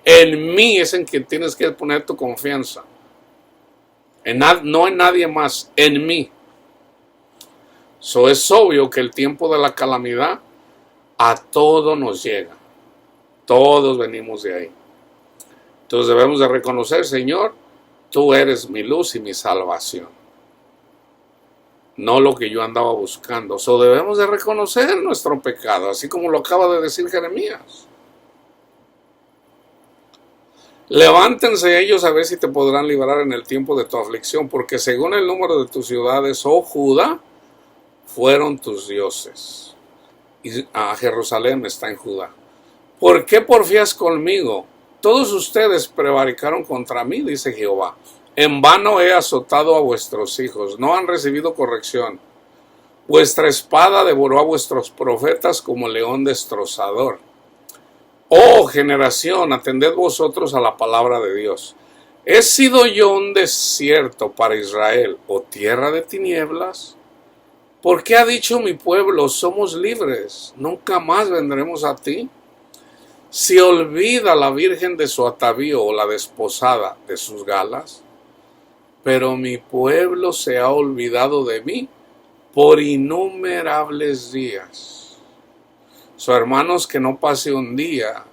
En mí es en quien tienes que poner tu confianza. No en nadie más, en mí. Es obvio que el tiempo de la calamidad a todos nos llega. Todos venimos de ahí. Entonces debemos de reconocer, Señor, tú eres mi luz y mi salvación. No lo que yo andaba buscando. Debemos de reconocer nuestro pecado, así como lo acaba de decir Jeremías. Levántense ellos a ver si te podrán librar en el tiempo de tu aflicción, porque según el número de tus ciudades, oh Judá, fueron tus dioses. Y a Jerusalén está en Judá. ¿Por qué porfías conmigo? Todos ustedes prevaricaron contra mí, dice Jehová. En vano he azotado a vuestros hijos, no han recibido corrección. Vuestra espada devoró a vuestros profetas como león destrozador. Oh generación, atended vosotros a la palabra de Dios. ¿He sido yo un desierto para Israel o tierra de tinieblas? ¿Por qué ha dicho mi pueblo, somos libres, nunca más vendremos a ti? ¿Se olvida la virgen de su atavío o la desposada de sus galas? Pero mi pueblo se ha olvidado de mí por innumerables días. Hermanos, que no pase un día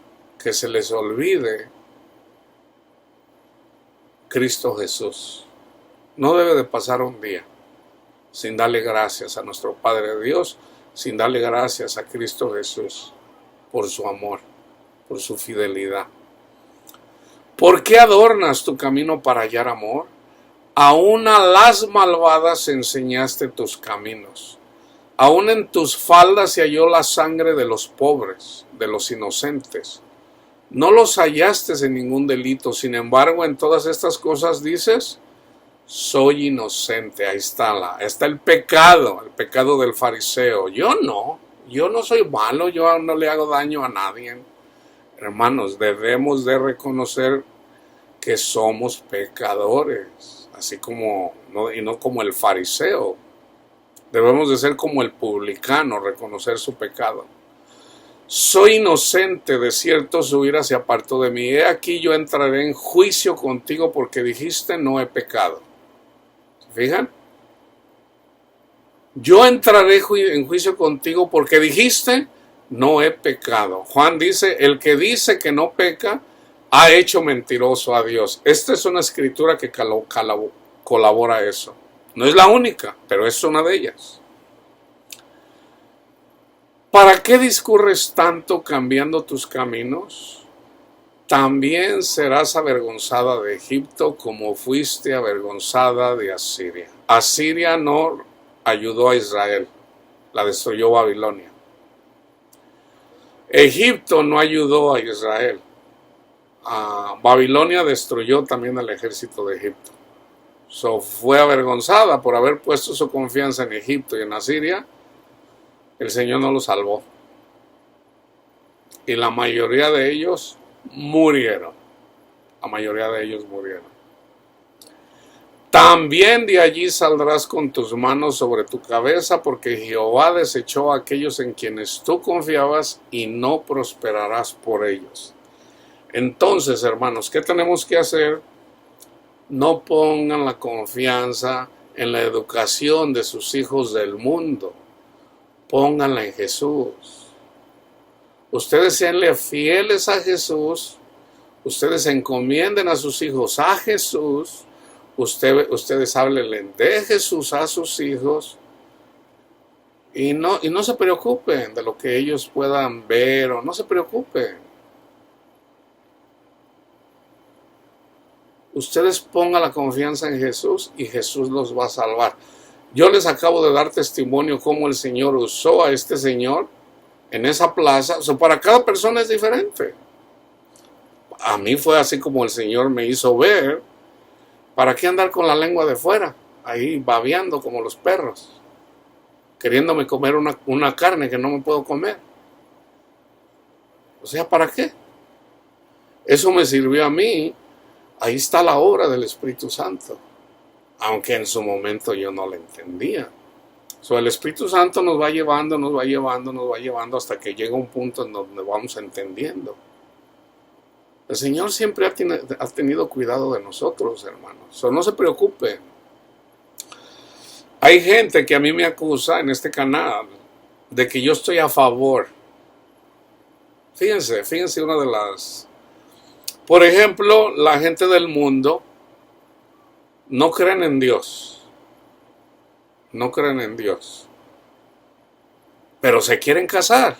que se les olvide Cristo Jesús. No debe de pasar un día sin darle gracias a nuestro Padre Dios, sin darle gracias a Cristo Jesús por su amor, por su fidelidad. ¿Por qué adornas tu camino para hallar amor? Aún a las malvadas enseñaste tus caminos. Aún en tus faldas se halló la sangre de los pobres, de los inocentes. No los hallaste en ningún delito, sin embargo, en todas estas cosas dices, soy inocente. Ahí está el pecado del fariseo. Yo no soy malo, yo no le hago daño a nadie. Hermanos, debemos de reconocer que somos pecadores, así como, y no como el fariseo. Debemos de ser como el publicano, reconocer su pecado. soy inocente, de cierto su ira se apartó de mí. He aquí yo entraré en juicio contigo porque dijiste no he pecado. ¿Se fijan? Yo entraré en juicio contigo porque dijiste no he pecado. Juan dice, el que dice que no peca ha hecho mentiroso a Dios. Esta es una escritura que colabora a eso. No es la única, pero es una de ellas. ¿Para qué discurres tanto cambiando tus caminos? También serás avergonzada de Egipto como fuiste avergonzada de Asiria. Asiria no ayudó a Israel, la destruyó Babilonia. Egipto no ayudó a Israel. Babilonia destruyó también al ejército de Egipto. Fue avergonzada por haber puesto su confianza en Egipto y en Asiria. El Señor no los salvó. Y la mayoría de ellos murieron. La mayoría de ellos murieron. También de allí saldrás con tus manos sobre tu cabeza, porque Jehová desechó a aquellos en quienes tú confiabas y no prosperarás por ellos. Entonces, hermanos, ¿qué tenemos que hacer? No pongan la confianza en la educación de sus hijos del mundo. Pónganla en Jesús. Ustedes seanle fieles a Jesús. Ustedes encomienden a sus hijos a Jesús. Ustedes háblenle de Jesús a sus hijos. Y no se preocupen de lo que ellos puedan ver o no se preocupen. Ustedes pongan la confianza en Jesús y Jesús los va a salvar. Yo les acabo de dar testimonio cómo el Señor usó a este señor en esa plaza. Para cada persona es diferente. A mí fue así como el Señor me hizo ver. ¿Para qué andar con la lengua de fuera? Ahí babeando como los perros. Queriéndome comer una carne que no me puedo comer. O sea, ¿para qué? Eso me sirvió a mí. Ahí está la obra del Espíritu Santo. Aunque en su momento yo no la entendía. El Espíritu Santo nos va llevando hasta que llega un punto en donde vamos entendiendo. El Señor siempre ha tenido cuidado de nosotros, hermanos. No se preocupen. Hay gente que a mí me acusa en este canal de que yo estoy a favor. Fíjense una de las... Por ejemplo, la gente del mundo no creen en Dios. No creen en Dios. Pero se quieren casar.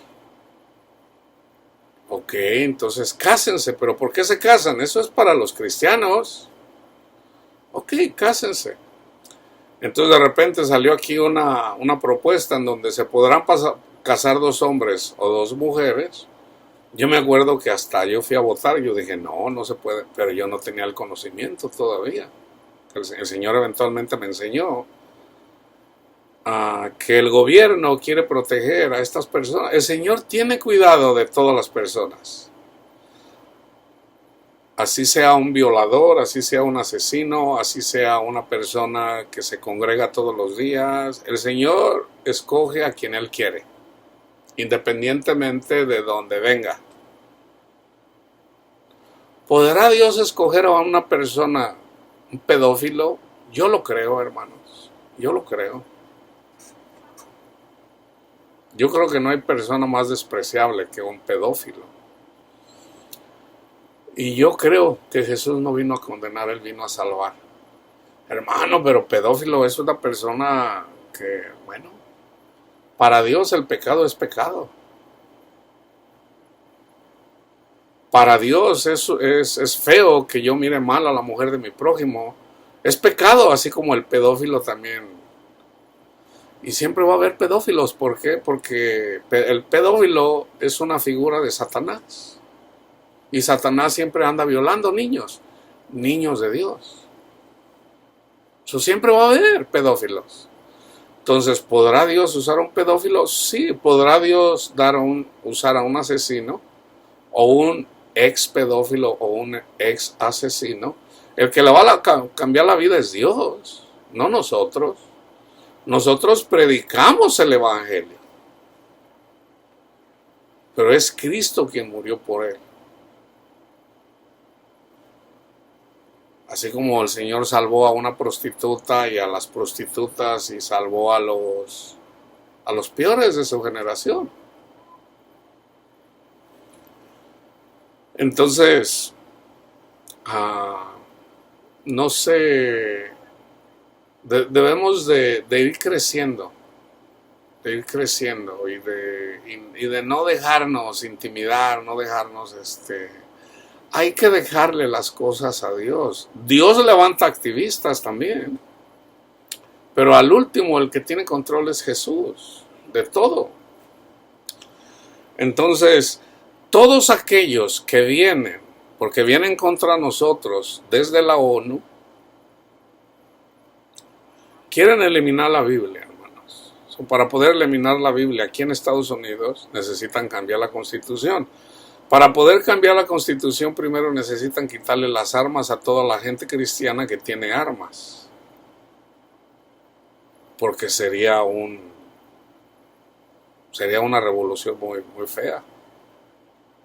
Ok, entonces cásense. ¿Pero por qué se casan? Eso es para los cristianos. Ok, cásense. Entonces de repente salió aquí una propuesta en donde se podrán casar 2 hombres o 2 mujeres. Yo me acuerdo que hasta yo fui a votar. Yo dije, no se puede. Pero yo no tenía el conocimiento todavía. El Señor eventualmente me enseñó que el gobierno quiere proteger a estas personas. El Señor tiene cuidado de todas las personas. Así sea un violador, así sea un asesino, así sea una persona que se congrega todos los días. El Señor escoge a quien Él quiere, independientemente de donde venga. ¿Podrá Dios escoger a una persona, un pedófilo? Yo lo creo, hermanos. Yo lo creo. Yo creo que no hay persona más despreciable que un pedófilo. Y yo creo que Jesús no vino a condenar, Él vino a salvar. Hermano, pero pedófilo es una persona que, bueno, para Dios el pecado es pecado. Para Dios es feo que yo mire mal a la mujer de mi prójimo. Es pecado, así como el pedófilo también. Y siempre va a haber pedófilos. ¿Por qué? Porque el pedófilo es una figura de Satanás. Y Satanás siempre anda violando niños de Dios. Siempre va a haber pedófilos. Entonces, ¿podrá Dios usar a un pedófilo? Sí. ¿Podrá Dios usar a un asesino? O un ex pedófilo o un ex asesino. El que le va a cambiar la vida es Dios, no nosotros. Nosotros predicamos el evangelio. pero es Cristo quien murió por él. Así como el Señor salvó a una prostituta y a las prostitutas y salvó a los peores de su generación. Entonces, no sé, debemos de ir creciendo, y de no dejarnos intimidar, no dejarnos, hay que dejarle las cosas a Dios. Dios levanta activistas también, pero al último el que tiene control es Jesús, de todo. Entonces, todos aquellos que vienen, porque vienen contra nosotros desde la ONU, quieren eliminar la Biblia, hermanos. Para poder eliminar la Biblia aquí en Estados Unidos necesitan cambiar la Constitución. Para poder cambiar la Constitución primero necesitan quitarle las armas a toda la gente cristiana que tiene armas. Porque sería una revolución muy, muy fea.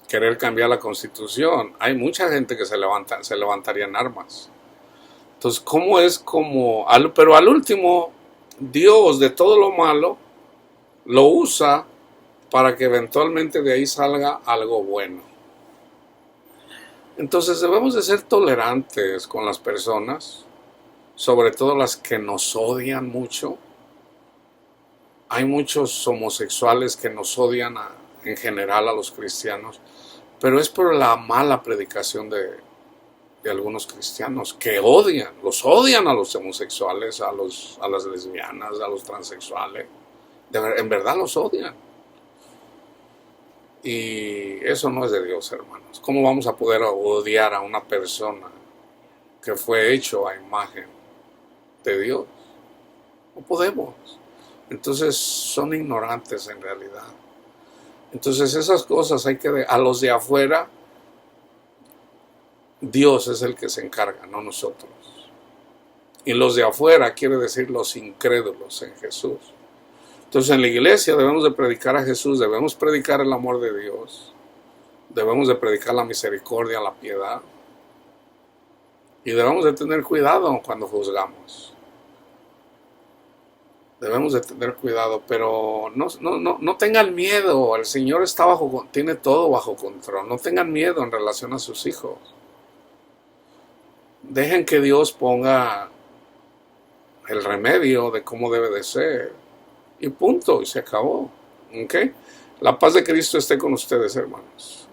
Querer cambiar la Constitución. Hay mucha gente que se levantaría en armas. Entonces, pero al último, Dios de todo lo malo lo usa para que eventualmente de ahí salga algo bueno. Entonces debemos de ser tolerantes con las personas, sobre todo las que nos odian mucho. Hay muchos homosexuales que nos odian en general a los cristianos, pero es por la mala predicación de algunos cristianos que los odian a los homosexuales, a las lesbianas, a los transexuales. En verdad los odian. Y eso no es de Dios, hermanos. ¿Cómo vamos a poder odiar a una persona que fue hecho a imagen de Dios? No podemos. Entonces son ignorantes en realidad. Entonces esas cosas a los de afuera, Dios es el que se encarga, no nosotros. Y los de afuera quiere decir los incrédulos en Jesús. Entonces en la iglesia debemos de predicar a Jesús, debemos predicar el amor de Dios, debemos de predicar la misericordia, la piedad, y debemos de tener cuidado cuando juzgamos. Debemos de tener cuidado, pero no tengan miedo. El Señor tiene todo bajo control. No tengan miedo en relación a sus hijos. Dejen que Dios ponga el remedio de cómo debe de ser. Y punto, y se acabó. ¿Ok? La paz de Cristo esté con ustedes, hermanos.